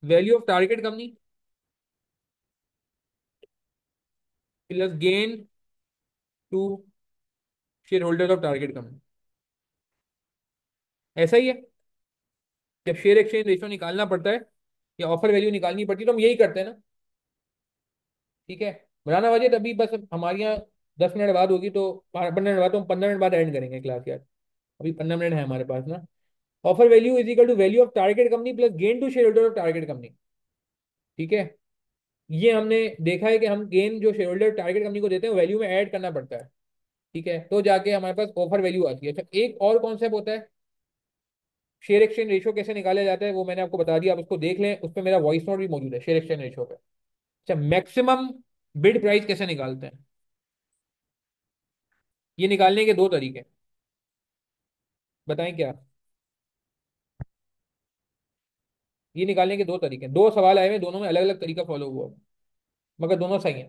Value of target company plus gain to shareholder of target company. ऐसा ही है। जब शेयर एक्सचेंज रेशियो निकालना पड़ता है या ऑफर वैल्यू निकालनी पड़ती है तो हम यही करते हैं ना। ठीक है। बनाना वजह तभी बस हमारे यहाँ 10 मिनट बाद होगी, तो 15 मिनट बाद, तो हम 15 मिनट बाद एंड करेंगे क्लास यार। अभी 15 मिनट है हमारे पास ना। Offer value is equal to value of target company plus gain to shareholder of target company. ठीक है। ये हमने देखा है कि हम गेन जो शेयर होल्डर टारगेट कंपनी को देते हैं वैल्यू में ऐड करना पड़ता है। ठीक है, तो जाके हमारे पास ऑफर वैल्यू आती है। अच्छा, एक और कॉन्सेप्ट होता है, शेयर एक्सचेंज रेशियो कैसे निकाला जाता है, वो मैंने आपको बता दिया, आप उसको देख लें, उस पर मेरा वॉइस नोट भी मौजूद है शेयर एक्सचेंज रेशियो पे। अच्छा, मैक्सिमम बिड प्राइस कैसे निकालते हैं? ये निकालने के दो तरीके, बताएं क्या? ये निकालने के दो तरीके, दो सवाल आए हुए, दोनों में अलग अलग तरीका फॉलो हुआ, मगर दोनों सही है।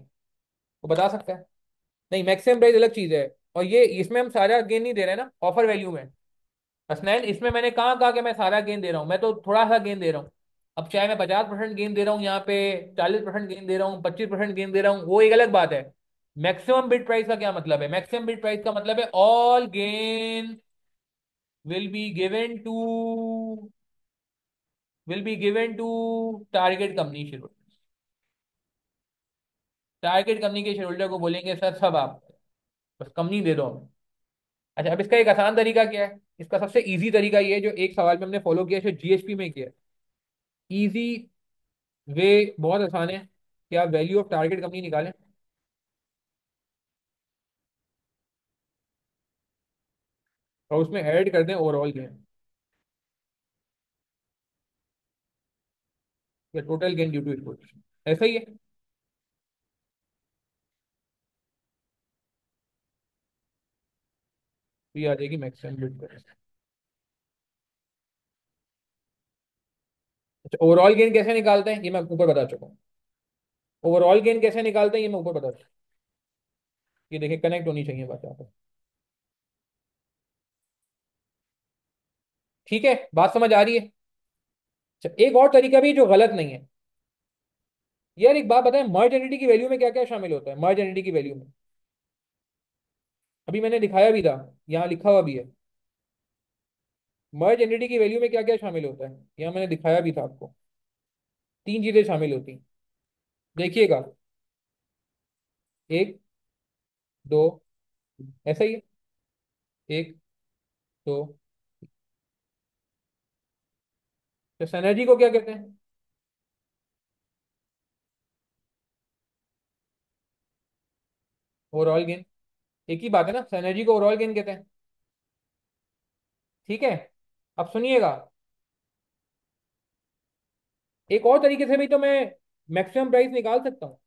वो बता सकता है? नहीं, मैक्सिमम प्राइस अलग चीज है। और ये इसमें हम सारा गेन नहीं दे रहे हैं ना ऑफर वैल्यू में। हसनैन, इसमें मैंने कहाँ कहा कि मैं सारा गेन दे रहा हूँ, मैं तो थोड़ा सा गेन दे रहा हूँ। अब चाहे मैं 50% गेन दे रहा हूँ यहाँ पे, 40% गेन दे रहा हूँ, 25% गेन दे रहा हूँ, वो एक अलग बात है। मैक्सिमम बिड प्राइस का क्या मतलब है? मैक्सिमम बिड प्राइस का मतलब है all gain will be given to will be given to target company shareholder. Target company के शेयर होल्डर को बोलेंगे सर सब आप, बस कंपनी दे दो हमें। अच्छा, अब इसका एक आसान तरीका क्या है? इसका सबसे इजी तरीका ये है, जो एक सवाल में हमने फॉलो किया है, जीएसपी में किया। इजी वे बहुत आसान है कि आप वैल्यू ऑफ टारगेट कंपनी निकालें और उसमें ऐड कर दें ओवरऑल गेन या total gain due to exposition. ऐसा ही है। तो ये आ जाएगी मैक्सिमम बिड प्राइस। अच्छा, ओवरऑल गेन कैसे निकालते हैं ये मैं ऊपर बता चुका हूँ। ओवरऑल गेन कैसे निकालते हैं ये मैं ऊपर बता चुका हूँ। ये देखिए कनेक्ट होनी चाहिए बात यहाँ पे। ठीक है, बात समझ आ रही है। अच्छा, एक और तरीका भी जो गलत नहीं है। यार एक बात बताएं, मर्ज एंटिटी की वैल्यू में क्या क्या शामिल होता है? मर्ज एंटिटी की वैल्यू में अभी मैंने दिखाया भी था, यहाँ लिखा हुआ भी है। मर्ज एंटिटी की वैल्यू में क्या क्या शामिल होता है, यहाँ मैंने दिखाया भी था आपको। तीन चीजें शामिल होती हैं, देखिएगा। एक, दो, ऐसा ही है। एक, दो। तो सिनर्जी को क्या कहते हैं? Overall gain. एक ही बात है ना, सिनर्जी को ओवरऑल गेन कहते हैं। ठीक है, अब सुनिएगा। एक और तरीके से भी तो मैं मैक्सिमम प्राइस निकाल सकता हूँ।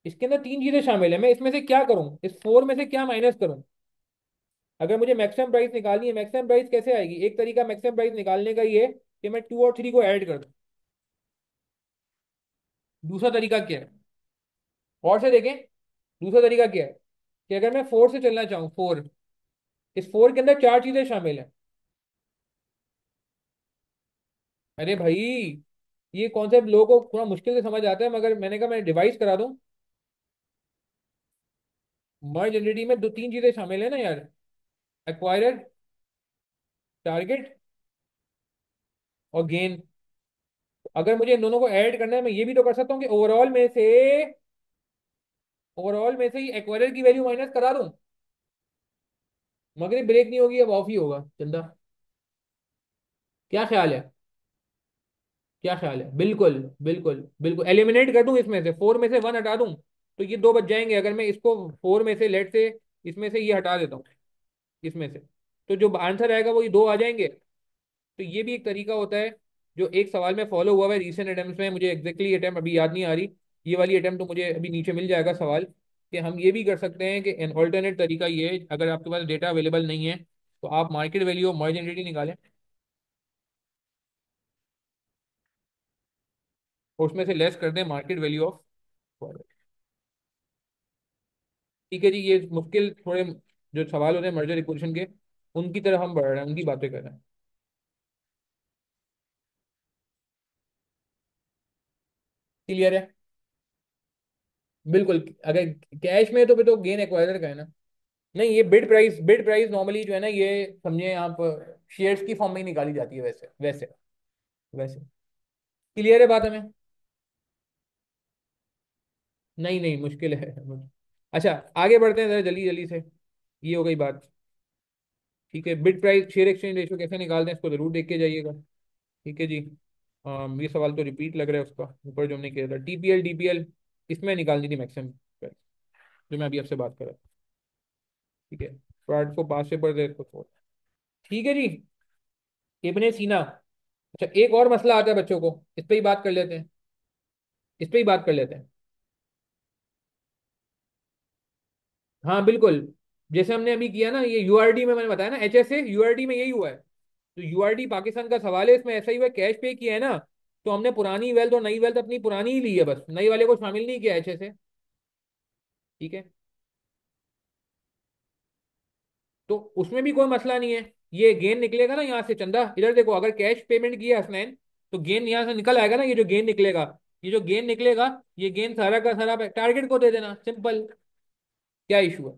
इसके अंदर तीन चीजें शामिल है, मैं इसमें से क्या करूं, इस फोर में से क्या माइनस करूं? अगर मुझे मैक्सिमम प्राइस निकालनी है, मैक्सिमम प्राइस कैसे आएगी? एक तरीका मैक्सिमम प्राइस निकालने का ये है कि मैं टू और थ्री को ऐड कर दूं। दूसरा तरीका क्या है, और से देखें। दूसरा तरीका क्या है कि अगर मैं फोर से चलना चाहूँ, फोर, इस फोर के अंदर चार चीजें शामिल हैं। अरे भाई, ये कॉन्सेप्ट लोगों को थोड़ा मुश्किल से समझ आता है, मगर मैंने कहा मैं डिवाइस करा दूं। मर्ज एंटिटी में दो तीन चीजें शामिल है ना यार। एक्वायरर, टारगेट और गेन। अगर मुझे इन दोनों को ऐड करना है, मैं ये भी तो कर सकता हूँ कि ओवरऑल में से ही एक्वायरर की वैल्यू माइनस करा दूं। मगर ये ब्रेक नहीं होगी, अब ऑफ ही होगा चंदा। क्या ख्याल है? क्या ख्याल है? बिल्कुल, बिल्कुल बिल्कुल एलिमिनेट कर दूं, इसमें से फोर में से वन हटा दूं, तो ये दो बच जाएंगे। अगर मैं इसको फोर में से, लेट से, इसमें से ये हटा देता हूँ, इसमें से, तो जो आंसर आएगा वो ये दो आ जाएंगे। तो ये भी एक तरीका होता है जो एक सवाल में फॉलो हुआ है रिसेंट अटेम्प्ट में। मुझे एग्जैक्टली अटेम्प्ट अभी याद नहीं आ रही, ये वाली अटेम्प्ट तो मुझे अभी नीचे मिल जाएगा सवाल। कि हम ये भी कर सकते हैं कि एन ऑल्टरनेट तरीका ये है, अगर आपके पास डेटा अवेलेबल नहीं है तो आप market value of merge entity निकालें और उसमें से लेस कर दें मार्केट वैल्यू ऑफ। ठीक है जी, ये मुश्किल थोड़े जो सवाल होते हैं मर्जर इक्वेशन के, उनकी तरफ हम बढ़ रहे हैं, उनकी बातें कर रहे हैं। क्लियर है? बिल्कुल। अगर कैश में तो फिर तो गेन एक्वायरर का है ना। नहीं, ये बिड प्राइस नॉर्मली जो है ना, ये समझे आप, शेयर्स की फॉर्म में ही निकाली जाती है, वैसे वैसे वैसे। क्लियर है बात हमें? नहीं नहीं, मुश्किल है। अच्छा, आगे बढ़ते हैं जरा जल्दी जल्दी से। ये हो गई बात। ठीक है, bid price share exchange ratio कैसे निकालते हैं इसको जरूर देख के जाइएगा। ठीक है जी। ये सवाल तो रिपीट लग रहा है उसका, ऊपर जो हमने किया था टीपीएल डीपीएल, इसमें निकालनी थी मैक्सिमम प्राइस, जो मैं अभी आपसे बात कर रहा था। ठीक है, पार्ट को पास से पढ़ दे इसको छोड़। ठीक है जी। इब्ने सीना। अच्छा, एक और मसला आता है बच्चों को, इस पे ही बात कर लेते हैं, इस पे ही बात कर लेते हैं। हाँ बिल्कुल। जैसे हमने अभी किया ना, ये यूआरडी में मैंने बताया ना, एचएसए यूआरडी में यही हुआ है। तो यूआरडी पाकिस्तान का सवाल है, इसमें ऐसा ही हुआ, कैश पे किया है ना। तो हमने पुरानी वेल्थ और नई वेल्थ अपनी पुरानी ही ली है, बस नई वाले को शामिल नहीं किया एचएसए। ठीक है, तो उसमें भी कोई मसला नहीं है। ये गेन निकलेगा ना यहाँ से चंदा, इधर देखो, अगर कैश पेमेंट किया हसनैन, तो गेन यहाँ से निकल आएगा ना, ये जो गेन निकलेगा, ये जो गेन निकलेगा, ये गेन सारा का सारा टारगेट को दे देना, सिंपल। क्या इशू है?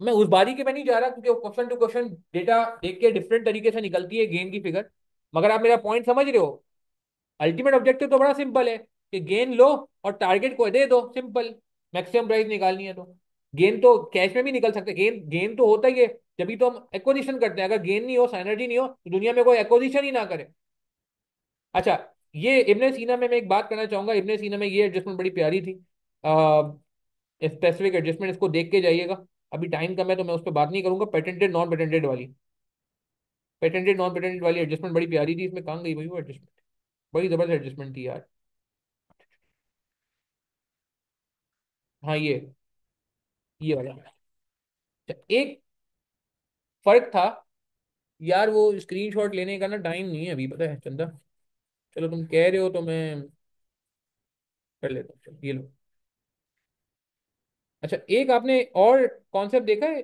मैं उस बारीकी में नहीं जा रहा, क्योंकि क्वेश्चन टू क्वेश्चन डेटा देख के डिफरेंट तरीके से निकलती है गेन की फिगर। मगर आप मेरा पॉइंट समझ रहे हो? अल्टीमेट ऑब्जेक्टिव तो बड़ा सिंपल है कि गेन लो और टारगेट को दे दो, सिंपल। मैक्सिमम प्राइस निकालनी है तो गेन तो कैश में भी निकल सकते हैं, गेन गेन तो होता ही है। जब तो हम एक्विजिशन करते हैं, अगर गेन नहीं हो, साइनर्जी नहीं हो, तो दुनिया में कोई एक्विजिशन ही ना करे। अच्छा, ये इब्ने सीना में मैं एक बात करना चाहूंगा, इब्ने सीना में ये एडजस्टमेंट बड़ी प्यारी थी। स्पेसिफिक एडजस्टमेंट, इसको देख के जाइएगा। अभी टाइम कम है तो मैं उस पर बात नहीं करूंगा। पेटेंटेड नॉन पेटेंटेड वाली, पेटेंटेड नॉन पेटेंटेड वाली एडजस्टमेंट बड़ी प्यारी थी, इसमें कहाँ गई भाई वो एडजस्टमेंट? बड़ी जबरदस्त एडजस्टमेंट थी यार। हाँ, ये वाला। अच्छा, एक फर्क था। यार वो स्क्रीनशॉट लेने का ना टाइम नहीं है अभी, पता है चंदा। चलो तुम कह रहे हो तो मैं कर लेता हूँ, चलो ये लो। अच्छा, एक आपने और कॉन्सेप्ट देखा है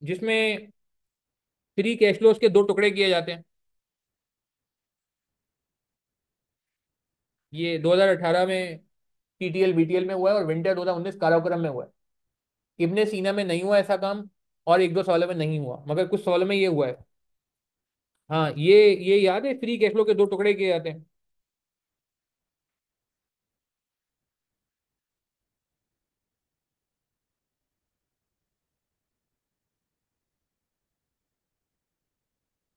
जिसमें फ्री कैश फ्लोज के दो टुकड़े किए जाते हैं? ये 2018 में टीटीएल बीटीएल में हुआ है, और विंटर 2019 काराकोरम में हुआ है। इब्ने सीना में नहीं हुआ ऐसा काम, और एक दो सवालों में नहीं हुआ, मगर कुछ सवालों में ये हुआ है। हाँ, ये याद है, फ्री कैश फ्लो के दो टुकड़े किए जाते हैं।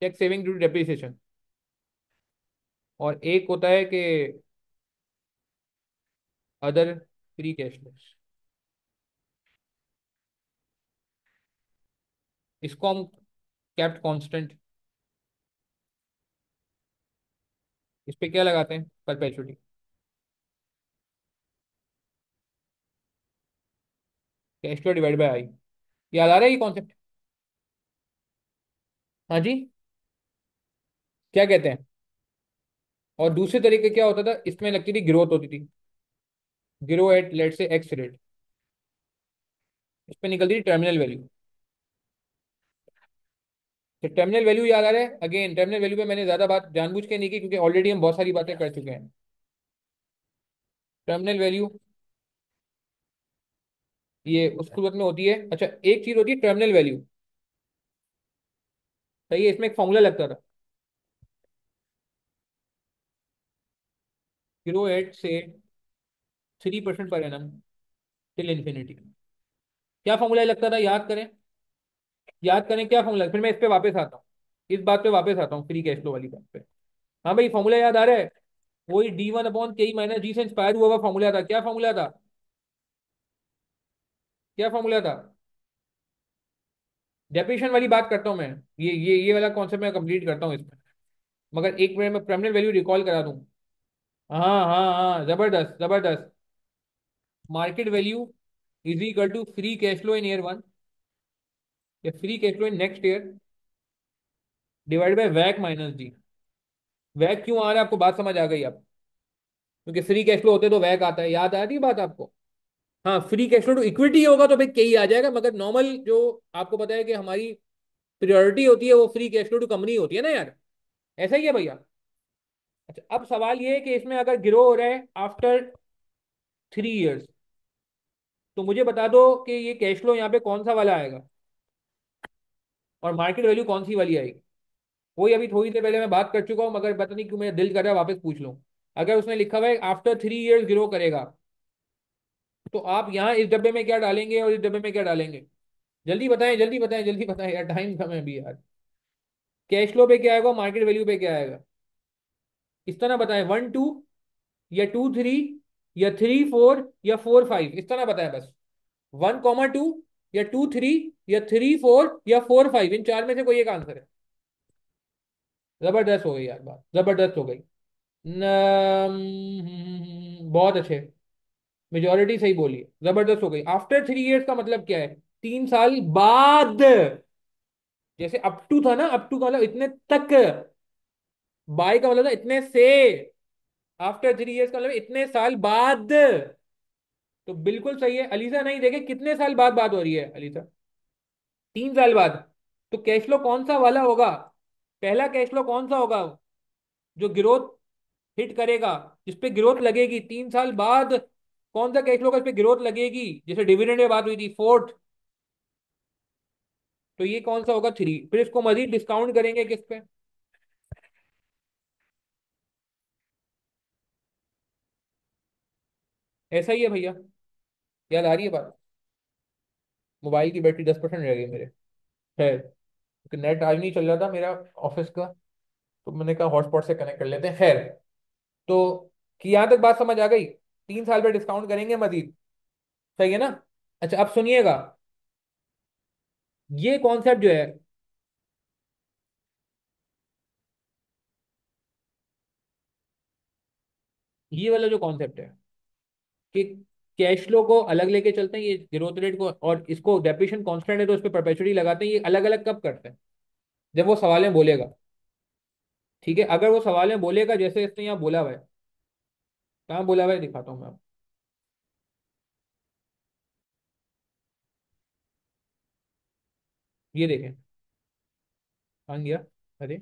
Tax saving due to depreciation, और एक होता है कि अदर फ्री कैश फ्लोज। इसको हम कैप्ट कांस्टेंट, इस पे क्या लगाते हैं, perpetuity. Cash flow divide by I. याद आ रहा है ये कॉन्सेप्ट? हाँ जी। क्या कहते हैं? और दूसरे तरीके क्या होता था, इसमें लगती थी ग्रोथ होती थी, ग्रो एट लेट से एक्स रेट। इस पे निकलती थी टर्मिनल वैल्यू। तो टर्मिनल वैल्यू याद आ रहा है? अगेन टर्मिनल वैल्यू पे मैंने ज्यादा बात जानबूझ के नहीं की, क्योंकि ऑलरेडी हम बहुत सारी बातें कर चुके हैं। टर्मिनल वैल्यू ये उस सूरत में होती है। अच्छा, एक चीज होती है टर्मिनल वैल्यू, सही है, इसमें एक फॉर्मूला लगता था, ग्रो एट से 3% पर एनम टिल इन्फिनिटी। क्या फॉर्मूला लगता था, याद करें? याद करें क्या फॉर्मूला, फिर मैं इस पे वापस आता हूँ, इस बात पे वापस आता हूँ, फ्री कैश फ्लो वाली बात पे। हाँ भाई, फॉर्मूला याद आ रहा है? वही D1/K - G से इंस्पायर हुआ हुआ फॉर्मूला था। क्या फॉर्मूला था? क्या फॉर्मूला था? डेफिनेशन वाली बात करता हूँ मैं। ये वाला कॉन्सेप्ट मैं कंप्लीट करता हूँ इसमें, मगर एक मिनट में टर्मिनल वैल्यू रिकॉल करा दूँ। हाँ हाँ हाँ, जबरदस्त जबरदस्त। Market value is equal to free cash flow in year one, या free cash flow in next year, divide by वैक माइनस डी। वैक क्यों आ रहा है आपको, बात समझ आ गई अब? क्योंकि फ्री कैश फ्लो होते तो वैक आता है, याद आती है बात आपको? हाँ, free cash flow to equity होगा तो भाई के ही आ जाएगा, मगर नॉर्मल जो आपको पता है कि हमारी प्रायोरिटी होती है वो free cash flow to company होती है ना यार। ऐसा ही है भैया। अच्छा, अब सवाल ये है कि इसमें अगर ग्रो हो रहा है आफ्टर 3 इयर्स, तो मुझे बता दो कि ये कैश फ्लो यहाँ पे कौन सा वाला आएगा, और मार्केट वैल्यू कौन सी वाली आएगी। वही अभी थोड़ी देर पहले मैं बात कर चुका हूँ, मगर पता नहीं क्यों मेरा दिल कर रहा है वापस पूछ लूँ। अगर उसने लिखा हुआ है आफ्टर 3 इयर्स ग्रो करेगा, तो आप यहाँ इस डब्बे में क्या डालेंगे और इस डब्बे में क्या डालेंगे? जल्दी बताएं जल्दी बताएं जल्दी बताएं यार, टाइम कम है अभी यार। कैश फ्लो पे क्या आएगा, मार्केट वैल्यू पे क्या आएगा? इस तरह बताएं, 1 2, या 2 3, या 3 4, या 4 5, इस तरह बताएं बस। 1 2, या 2 3, या 3 4, या 4 5, इन चार में से कोई एक आंसर है। जबरदस्त हो गई यार, बात जबरदस्त हो गई। बहुत अच्छे, मेजोरिटी सही बोली है, जबरदस्त हो गई। आफ्टर 3 इयर्स का मतलब क्या है? 3 साल बाद। जैसे अप टू था ना, अप टू का मतलब इतने तक, बाय का मतलब था इतने से, आफ्टर 3 इयर्स का मतलब इतने साल बाद। तो बिल्कुल सही है अलीसा। नहीं देखे कितने साल बाद बात हो रही है अलीसा? 3 साल बाद। तो कैश फ्लो कौन सा वाला होगा? पहला कैश फ्लो कौन सा होगा जो ग्रोथ हिट करेगा, जिस पे ग्रोथ लगेगी 3 साल बाद? कौन सा कैश फ्लो का इस पे ग्रोथ लगेगी? जैसे डिविडेंड में बात हुई थी, फोर्थ। तो ये कौन सा होगा, 3। फिर इसको मजीद डिस्काउंट करेंगे किस पे? ऐसा ही है भैया। याद आ रही है बात? मोबाइल की बैटरी 10% रह गई मेरे, है, क्योंकि नेट आज नहीं चल रहा था मेरा ऑफिस का, तो मैंने कहा हॉटस्पॉट से कनेक्ट कर लेते हैं। खैर, तो कि यहाँ तक बात समझ आ गई? 3 साल पे डिस्काउंट करेंगे मजीद, सही है ना? अच्छा, अब सुनिएगा, ये कॉन्सेप्ट जो है, ये वाला जो कॉन्सेप्ट है कि कैश फ्लो को अलग लेके चलते हैं, ये ग्रोथ रेट को, और इसको डेप्रिसिएशन कांस्टेंट है तो इस पे परपेचुटी लगाते हैं, ये अलग अलग कब करते हैं? जब वो सवाल में बोलेगा। ठीक है, अगर वो सवाल में बोलेगा जैसे इसने यहाँ बोला हुआ है, कहाँ बोला हुआ है दिखाता हूँ मैं आपको। ये देखें, कहाँ गया? अरे,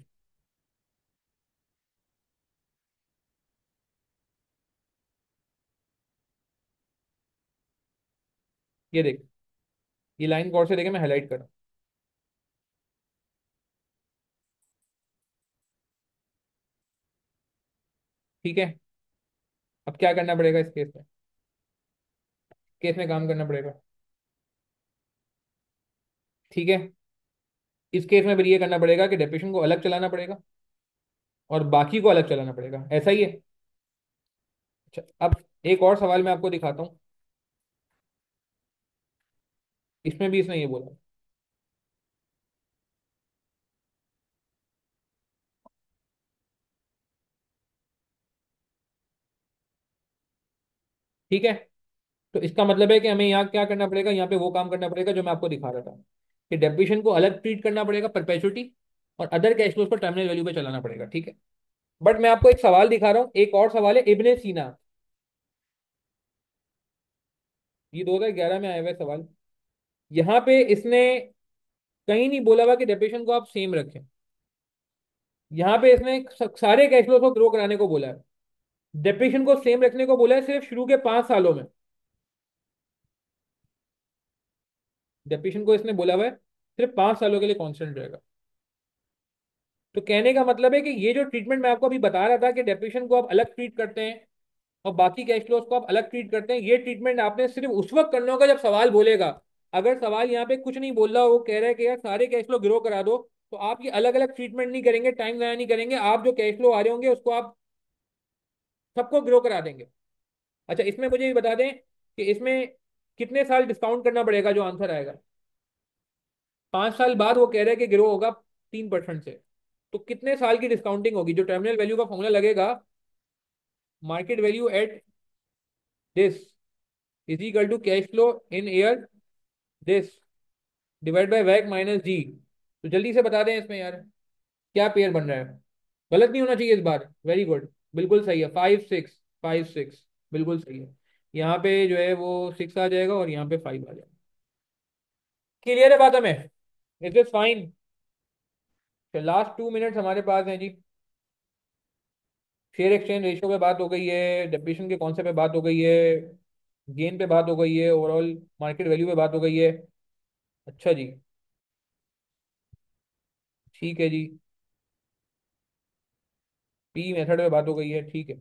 ये देख, ये लाइन गौर से देखे, मैं हाईलाइट कर रहा हूँ। ठीक है, अब क्या करना पड़ेगा इस केस में? केस में काम करना पड़ेगा। ठीक है, इस केस में फिर ये करना पड़ेगा कि डेप्यूटेशन को अलग चलाना पड़ेगा और बाकी को अलग चलाना पड़ेगा, ऐसा ही है। अच्छा, अब एक और सवाल मैं आपको दिखाता हूँ। इसमें भी इसने ये बोला। ठीक है, तो इसका मतलब है कि हमें यहाँ क्या करना पड़ेगा, यहाँ पे वो काम करना पड़ेगा जो मैं आपको दिखा रहा था, कि डेप्यूटेशन को अलग ट्रीट करना पड़ेगा परपेचुटी, और अदर कैश फ्लोज को टर्मिनल वैल्यू पे चलाना पड़ेगा। ठीक है, बट मैं आपको एक सवाल दिखा रहा हूँ, एक और सवाल है इब्ने सीना। ये 2011 में आया हुआ है सवाल। यहाँ पे इसने कहीं नहीं बोला हुआ कि डेप्यूटेशन को आप सेम रखें। यहाँ पे इसने सारे कैश फ्लो को ग्रो कराने को बोला है। डेप्यूटेशन को सेम रखने को बोला है सिर्फ शुरू के 5 सालों में। डेप्यूटेशन को इसने बोला हुआ है सिर्फ 5 सालों के लिए कांस्टेंट रहेगा। तो कहने का मतलब है कि ये जो ट्रीटमेंट मैं आपको अभी बता रहा था कि डेप्यूटेशन को आप अलग ट्रीट करते हैं और बाकी कैश फ्लोज को आप अलग ट्रीट करते हैं, ये ट्रीटमेंट आपने सिर्फ उस वक्त करना होगा जब सवाल बोलेगा। अगर सवाल यहाँ पे कुछ नहीं बोल रहा, वो कह रहा है कि यार सारे कैश फ्लो ग्रो करा दो, तो आप ये अलग अलग ट्रीटमेंट नहीं करेंगे, टाइम जाया नहीं करेंगे, आप जो कैश फ्लो आ रहे होंगे उसको आप सबको ग्रो करा देंगे। अच्छा, इसमें मुझे ये बता दें कि इसमें कितने साल डिस्काउंट करना पड़ेगा जो आंसर आएगा। 5 साल बाद वो कह रहे हैं कि ग्रो होगा 3% से। तो कितने साल की डिस्काउंटिंग होगी? जो टर्मिनल वैल्यू का फॉर्मूला लगेगा, market value at this is equal to cash flow in year this divide by वैक माइनस जी। तो जल्दी से बता दें इसमें यार क्या पेयर बन रहा है। गलत नहीं होना चाहिए इस बार, वेरी गुड, बिल्कुल सही है, 5 6, 5 6, बिल्कुल सही है। यहाँ पे जो है वो 6 आ जाएगा और यहाँ पे 5 आ जाएगा। क्लियर है बात हमें? Is this fine? Last 2 minutes हमारे पास हैं जी। शेयर एक्सचेंज रेशियो पे बात हो गई है, डेप्रिसिएशन के कॉन्सेप्ट पे बात हो गई है, गेन पे बात हो गई है, ओवरऑल मार्केट वैल्यू पे बात हो गई है। अच्छा जी, ठीक है जी। पी मेथड पे बात हो गई है, ठीक है।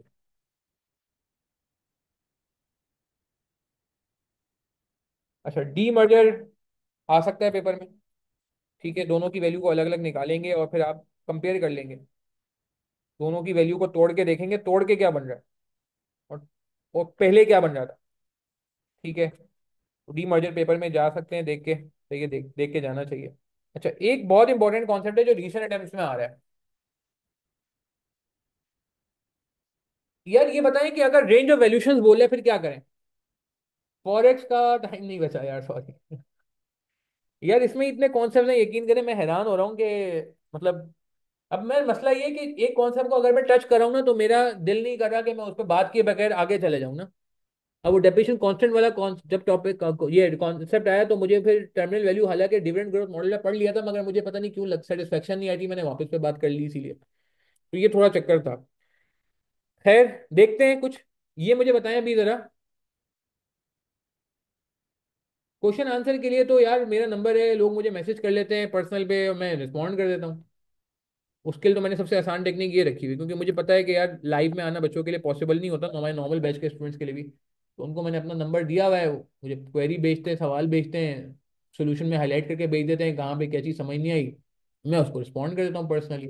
अच्छा, डी मर्जर आ सकता है पेपर में। ठीक है, दोनों की वैल्यू को अलग अलग निकालेंगे और फिर आप कंपेयर कर लेंगे, दोनों की वैल्यू को तोड़ के देखेंगे, तोड़ के क्या बन रहा है और, और पहले क्या बन रहा था। ठीक है, डी मर्जर पेपर में जा सकते हैं देख के, देखिए देख के जाना चाहिए। अच्छा, एक बहुत इंपॉर्टेंट कॉन्सेप्ट है जो रिसेंट अटेम्प्ट्स में आ रहा है। यार ये बताएं कि अगर रेंज ऑफ वैल्यूशंस बोले फिर क्या करें? फॉरेक्स का टाइम नहीं बचा यार, सॉरी। यार इसमें इतने कॉन्सेप्ट हैं, यकीन करें मैं हैरान हो रहा हूँ कि मतलब, अब मैं मसला ये है कि एक कॉन्सेप्ट को अगर मैं टच कर रहा हूँ ना तो मेरा दिल नहीं कर रहा कि मैं उस पर बात किए बगैर आगे चले जाऊँ ना। अब वो डेप्रिसिएशन कांस्टेंट वाला जब टॉपिक ये कॉन्सेप्ट आया तो मुझे फिर टर्मिनल वैल्यू, हालांकि डिविडेंड ग्रोथ मॉडल में पढ़ लिया था, मगर मुझे पता नहीं क्यों सेटिस्फेक्शन नहीं आई थी, मैंने वापस पे बात कर ली इसीलिए। तो ये थोड़ा चक्कर था। खैर, देखते हैं कुछ। ये मुझे बताएं अभी जरा, क्वेश्चन आंसर के लिए तो यार मेरा नंबर है, लोग मुझे मैसेज कर लेते हैं पर्सनल पे और मैं रिस्पॉन्ड कर देता हूँ। उसके लिए तो मैंने सबसे आसान टेक्निक ये रखी हुई, क्योंकि मुझे पता है कि यार लाइव में आना बच्चों के लिए पॉसिबल नहीं होता, तो हमारे नॉर्मल बैच के स्टूडेंट्स के लिए भी। तो उनको मैंने अपना नंबर दिया हुआ है, वो मुझे क्वेरी भेजते हैं, सवाल भेजते हैं, सोल्यूशन में हाईलाइट करके भेज देते हैं कहाँ पे क्या चीज़ समझ नहीं आई, मैं उसको रिस्पॉन्ड कर देता हूँ पर्सनली।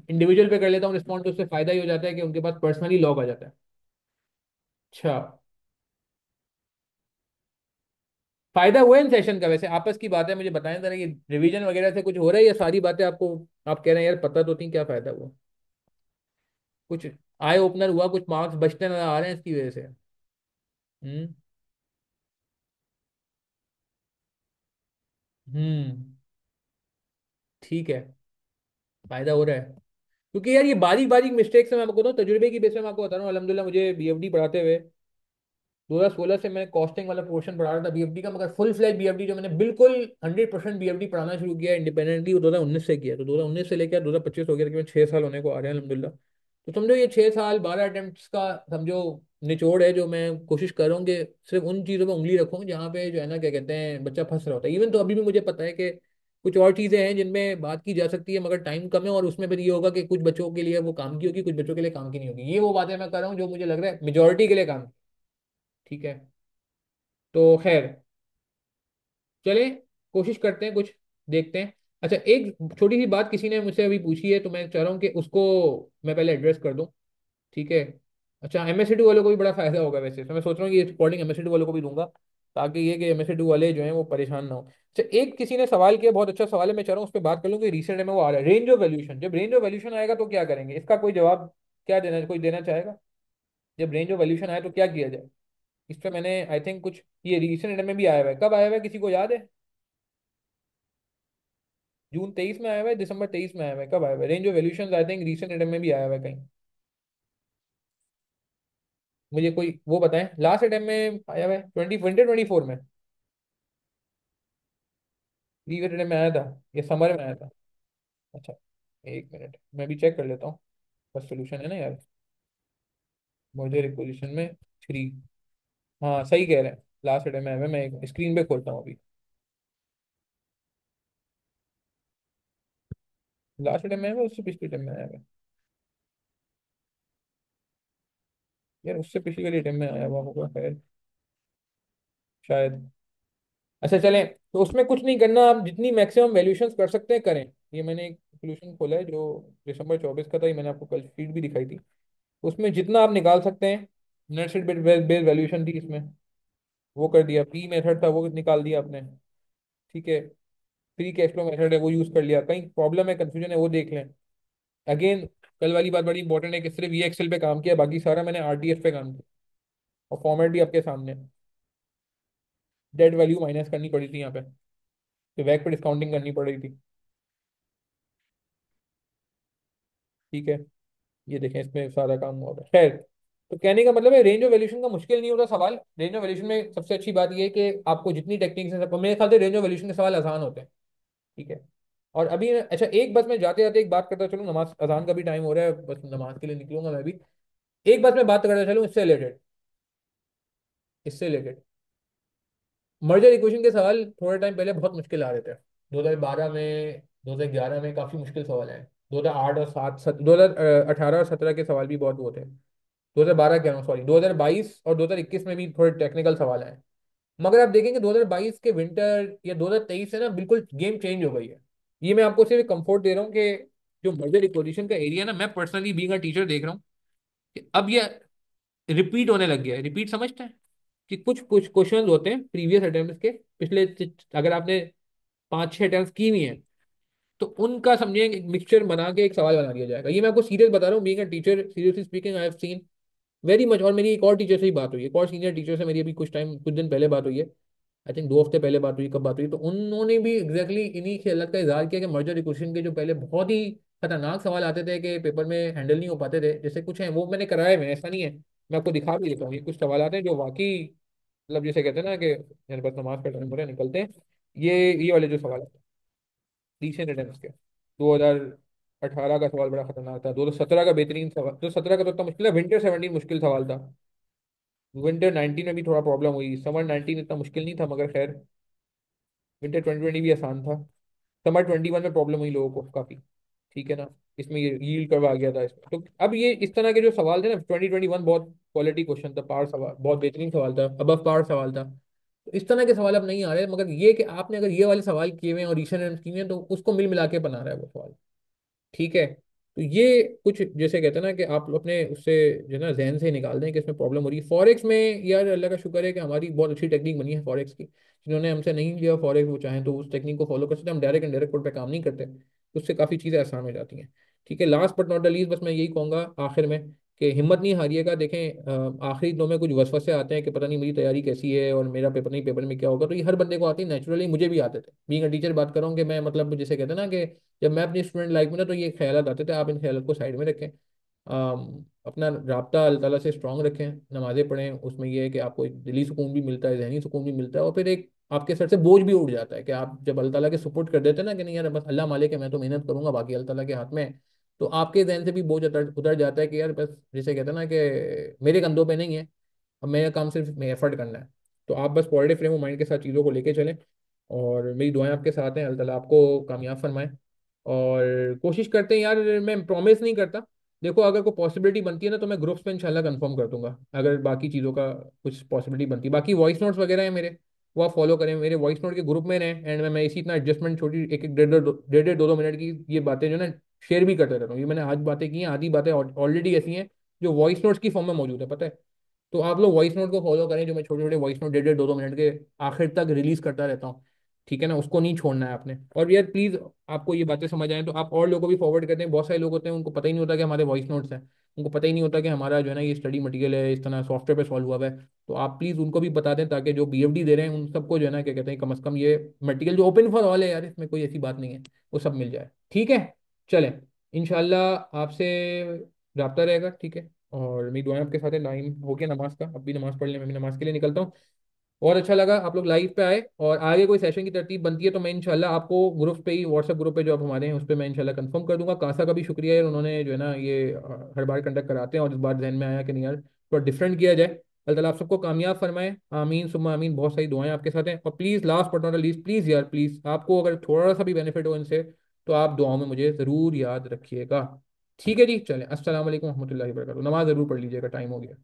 इंडिविजुअल पे कर लेता हूँ रिस्पॉन्ड, तो उससे फायदा ही हो जाता है कि उनके पास पर्सनली लॉग आ जाता है। अच्छा, फायदा हुआ इन सेशन का? वैसे आपस की बात है, मुझे बताएं जरा, ये रिवीजन वगैरह से कुछ हो रहा है या सारी बातें आपको, आप कह रहे हैं यार पता तो थी, क्या फायदा हुआ? कुछ आई ओपनर हुआ, कुछ मार्क्स बचते नजर आ रहे हैं इसकी वजह से? हम्म। हम्म। ठीक है। फायदा हो रहा है। क्योंकि यार ये बारीक बारीक मिस्टेक्स है, मैं आपको बताऊं तजुर्बे की बेस पे मैं आपको बता रहा हूँ, अलहमदिल्ला मुझे बीएफडी पढ़ाते हुए 2016 से मैं कॉस्टिंग वाला पोर्शन पढ़ा रहा था बीएफडी का, मगर फुल फ्लैज बीएफडी जो मैंने बिल्कुल 100% बीएफडी पढ़ाना शुरू किया इंडिपेंडेंटली वो 2019 से किया। तो 2019 से लेकर 2025 हो गया, तकरीबन 6 साल होने को आ रहे हैं अलहमदिल्ला। तो समझो ये 6 साल 12 अटेम्प्ट्स का समझो निचोड़ है, जो मैं कोशिश कर रहा हूँ कि सिर्फ उन चीज़ों पर उंगली रखूँ जहाँ पे जो है ना क्या कहते हैं बच्चा फंस रहा होता है। इवन तो अभी भी मुझे पता है कि कुछ और चीज़ें हैं जिनमें बात की जा सकती है, मगर टाइम कम है, और उसमें फिर ये होगा कि कुछ बच्चों के लिए वो काम की होगी, कुछ बच्चों के लिए काम की नहीं होगी। ये वो बातें मैं कर रहा हूँ जो मुझे लग रहा है मेजोरिटी के लिए काम की। ठीक है। तो खैर, चले कोशिश करते हैं कुछ, देखते हैं। अच्छा, एक छोटी सी बात किसी ने मुझसे अभी पूछी है, तो मैं चाह रहा हूँ कि उसको मैं पहले एड्रेस कर दूं। ठीक है। अच्छा, एमएससी वालों को भी बड़ा फायदा होगा वैसे, तो मैं सोच रहा हूँ कि ये रिकॉर्डिंग एमएससी वालों को भी दूंगा, ताकि ये कि एमएससी वाले जो हैं वो परेशान ना हो। अच्छा, एक किसी ने सवाल किया, बहुत अच्छा सवाल है, मैं चाह रहा हूँ उस पर बात कर लूँ कि रिसेंट में वो आ रहा है रेंज ऑफ वैल्यूशन। जब रेंज ऑफ वैल्यूशन आएगा तो क्या करेंगे, इसका कोई जवाब क्या देना, कोई देना चाहेगा? जब रेंज ऑफ वैल्यूशन आए तो क्या किया जाए? इस पर मैंने आई थिंक कुछ, ये रिसेंट में भी आया हुआ है, कब आया हुआ है किसी को याद है? जून 23 में आया हुआ है, दिसंबर 23 में आया हुआ है, कब आया हुआ है range of valuation? I think recent में भी आया हुआ है कहीं। मुझे कोई वो बताएं, लास्ट अटेम्प्ट में आया हुआ है 2024 में, प्रीवियस अटेम्प्ट में आया था, ये समर में आया था? अच्छा, एक मिनट मैं भी चेक कर लेता हूँ। बस सोल्यूशन है ना यार, मुझे रिपोजिशन में 3। हाँ सही कह रहे हैं, लास्ट अटेम्प्ट में आया हुआ है, मैं एक स्क्रीन पे खोलता हूँ अभी। लास्ट अटेम्प्ट में आया हुआ है, उससे पिछले अटेम्प्ट में आया हुआ है? यार उससे पिछले वाले अटेम्प्ट में आया हुआ होगा खैर, शायद। अच्छा चलें, तो उसमें कुछ नहीं करना, आप जितनी मैक्सिमम वैल्यूशंस कर सकते हैं करें। ये मैंने एक सोल्यूशन खोला है जो दिसंबर 24 का था, ये मैंने आपको कल शीट भी दिखाई थी। उसमें जितना आप निकाल सकते हैं, नेट सेट बेस्ड वैल्यूशन थी इसमें, वो कर दिया। पी मेथड था वो निकाल दिया आपने। ठीक है। फ्री कैश फ्लो मेथड है वो यूज कर लिया। कहीं प्रॉब्लम है, कंफ्यूजन है, वो देख लें। अगेन, कल वाली बात बड़ी इंपॉर्टेंट है कि सिर्फ ये एक्सेल पे काम किया, बाकी सारा मैंने आरडीएफ पे काम किया, और फॉर्मेट भी आपके सामने। डेट वैल्यू माइनस करनी पड़ी थी यहाँ पे, तो वैक पे डिस्काउंटिंग करनी पड़ रही थी। ठीक है। ये देखें, इसमें सारा काम हुआ है खैर। तो कहने का मतलब है, रेंज ऑफ वैल्यूशन का मुश्किल नहीं होता सवाल। रेंज ऑफ वैल्यूशन में सबसे अच्छी बात ये है कि आपको जितनी टेक्निक्स हैं सब, मेरे ख्याल से रेंज ऑफ वैल्यूशन के सवाल आसान होते हैं। ठीक है। और अभी अच्छा, एक बस मैं जाते जाते एक बात करता चलूँ, नमाज अजान का भी टाइम हो रहा है, बस नमाज के लिए निकलूंगा मैं भी। एक बात मैं बात करता चलूँ इससे रिलेटेड, इससे रिलेटेड मर्जर इक्वेशन के सवाल थोड़े टाइम पहले बहुत मुश्किल आ रहे थे। 2012 में, 2011 में काफ़ी मुश्किल सवाल हैं। 2008 और 7 2018 और 17 के सवाल भी बहुत वो थे। 2012 कह रहा हूँ, सॉरी, 2022 और 2021 में भी थोड़े टेक्निकल सवाल आए। मगर आप देखेंगे 2022 के विंटर या 2023 से ना बिल्कुल गेम चेंज हो गई है। ये मैं आपको सिर्फ कंफर्ट दे रहा हूँ कि जो मर्जर इक्वेशन का एरिया ना, मैं पर्सनली बीइंग अ टीचर देख रहा हूँ कि अब ये रिपीट होने लग गया है। रिपीट समझते हैं कि कुछ कुछ क्वेश्चंस होते हैं प्रीवियस अटेम्प्ट के, पिछले अगर आपने 5-6 अटेम्प्ट की हुई हैं, तो उनका समझिए एक मिक्सचर बना के एक सवाल बना दिया जाएगा। ये मैं आपको सीरियस बता रहा हूँ, being a teacher, seriously speaking, I have seen very much. और मेरी एक और टीचर से ही बात हुई है, एक और सीनियर टीचर से मेरी अभी कुछ दिन पहले बात हुई है। आई थिंक 2 हफ्ते पहले बात हुई, कब बात हुई, तो उन्होंने भी एग्जैक्टली इन्हीं ख्यालात का इजहार किया कि मर्जर इक्वेशन के जो पहले बहुत ही खतरनाक सवाल आते थे कि पेपर में हैंडल नहीं हो पाते थे, जैसे कुछ हैं वो मैंने कराए हुए हैं, ऐसा नहीं है। मैं आपको दिखा भी देता हूँ, ये कुछ सवाल आते हैं जो वाकई मतलब जैसे कहते हैं ना कि मेरे पास नमाज का टाइम हो रहा है, निकलते हैं। ये वाले जो सवाल आते हैं रिसेंट अटेम्प्ट्स के, 2018 का सवाल बड़ा खतरनाक था, 2017 का बेहतरीन सवाल, 2017 का तो इतना मुश्किल है, विंटर 17 मुश्किल सवाल था। विंटर 19 में भी थोड़ा प्रॉब्लम हुई, समर 19 इतना मुश्किल नहीं था, मगर खैर विंटर 2020 भी आसान था। समर 21 में प्रॉब्लम हुई लोगों को काफी। ठीक है ना, इसमें ये यील्ड कर्व आ गया था इसमें। तो अब ये इस तरह के जो सवाल थे ना, 2021 बहुत क्वालिटी क्वेश्चन था, पार सवाल, बहुत बेहतरीन सवाल था, अबव पार सवाल था। तो इस तरह के सवाल अब नहीं आ रहे, मगर ये कि आपने अगर ये वाले सवाल किए हुए हैं और रिसेंट किए हुए हैं, तो उसको मिल मिला के बना रहा है वो सवाल। ठीक है। तो ये कुछ जैसे कहते हैं ना कि आप अपने उससे जो है ना जहन से निकाल दें कि इसमें प्रॉब्लम हो रही है। फॉरेक्स में यार अल्लाह का शुक्र है कि हमारी बहुत अच्छी टेक्निक बनी है फॉरेक्स की। जिन्होंने हमसे नहीं लिया फॉरेक्स, वो चाहें तो उस टेक्निक को फॉलो कर सकते हैं। हम डायरेक्ट एंड डायरेक्ट कोड पे काम नहीं करते, तो उससे काफ़ी चीज़ें आसान हो जाती हैं। ठीक है। Last but not the least, बस मैं यही कहूँगा आखिर में कि हिम्मत नहीं हारिएगा। देखें आखिरी दिनों में कुछ वसवसे आते हैं कि पता नहीं मेरी तैयारी कैसी है और मेरा पेपर नहीं, पेपर में क्या होगा, तो ये हर बंदे को आती है नेचुरली, मुझे भी आते थे। बीइंग अ टीचर बात कर रहा हूँ कि मैं मतलब जैसे कहते हैं ना कि जब मैं अपनी स्टूडेंट लाइफ में ना, तो ये ख्याल आते थे। आप इन ख्याल को साइड में रखें, अपना राब्ता अल्लाह ताला से स्ट्रांग रखें, नमाजें पढ़ें। उसमें यह है कि आपको एक दिली सुकून भी मिलता है, जहनी सुकून भी मिलता है, और फिर एक आपके सर से बोझ भी उठ जाता है कि आप जब अल्लाह ताला के सपोर्ट कर देते हैं ना कि नहीं यार बस अल्लाह मालिक है, मैं तो मेहनत करूंगा, बाकी अल्लाह ताला के हाथ में है। तो आपके जहन से भी बोझ उतर उतर जाता है कि यार बस जैसे कहते हैं ना कि मेरे कंधों पे नहीं है, अब मेरा काम सिर्फ मैं एफर्ट करना है। तो आप बस पॉजिटिव फ्रेम ऑफ माइंड के साथ चीज़ों को लेके चलें, और मेरी दुआएं आपके साथ हैं, अल्लाह ताला आपको कामयाब फरमाए। और कोशिश करते हैं यार, मैं प्रॉमिस नहीं करता। देखो अगर कोई पॉसिबिलिटी बनती है ना, तो मैं ग्रुप्स में इंशाल्लाह कंफर्म कर दूंगा, अगर बाकी चीज़ों का कुछ पॉसिबिलिटी बनती है। बाकी वॉइस नोट्स वगैरह है मेरे, वो आप फॉलो करें, मेरे वॉइस नोट के ग्रुप में रहें, एंड मैं इसी इतना एडजस्टमेंट छोटी एक एक डेढ़ दो दो मिनट की ये बातें जो है ना शेयर भी करते रहता हूँ। ये मैंने आज बातें की हैं, आधी बातें ऑलरेडी ऐसी हैं जो वॉइस नोट्स की फॉर्म में मौजूद है, पता है। तो आप लोग वॉइस नोट को फॉलो करें, जो मैं छोटे छोटे वॉइस नोट डेढ़ डेढ़ दो दो मिनट के आखिर तक रिलीज करता रहता हूँ, ठीक है ना, उसको नहीं छोड़ना है आपने। और यार प्लीज, आपको ये बातें समझ आए तो आप और लोगों को भी फॉरवर्ड करते हैं। बहुत सारे लोग होते हैं उनको पता ही नहीं होता कि हमारे वॉइस नोट्स हैं, उनको पता ही नहीं होता कि हमारा जो है ना ये स्टडी मटेरियल है, इस तरह सॉफ्टवेयर पे सॉल्व हुआ हुआ है। तो आप प्लीज उनको भी बता दें, ताकि जो बीएफडी दे रहे हैं उन सबको जो है ना क्या कहते हैं, कम से कम ये मटेरियल जो ओपन फॉर ऑल है यार, इसमें कोई ऐसी बात नहीं है, वो सब मिल जाए, ठीक है। चलें, इंशाल्लाह आपसे रब्ता रहेगा, ठीक है। और मेरी दुआएं आपके साथ है। टाइम हो गया नमाज का, अब भी नमाज पढ़ लें, मैं भी नमाज के लिए निकलता हूँ। और अच्छा लगा आप लोग लाइव पे आए, और आगे कोई सेशन की तरतीब बनती है तो मैं इंशाल्लाह आपको ग्रुप पे ही, व्हाट्सएप ग्रुप पे जो आप हमारे हैं उस पर मैं इंशाल्लाह कंफर्म कर दूंगा। कासा का भी शुक्रिया यार, उन्होंने जो है ना ये हर बार कंडक्ट कराते हैं, और इस बार जहन में आया कि नहीं यार थोड़ा डिफरेंट किया जाए। अल्लाह ताला आप सबको कामयाब फरमाए, आमीन सुम्मा आमीन। बहुत सारी दुआएं आपके साथ हैं, और please last but not least, please यार प्लीज़, आपको अगर थोड़ा सा भी बेनिफिट हो इनसे, तो आप दुआओं में मुझे ज़रूर याद रखिएगा। ठीक है जी, चलें, अस्सलाम वालेकुम रहमतुल्लाहि व बरकातहू। नमाज ज़रूर पढ़ लीजिएगा, टाइम हो गया।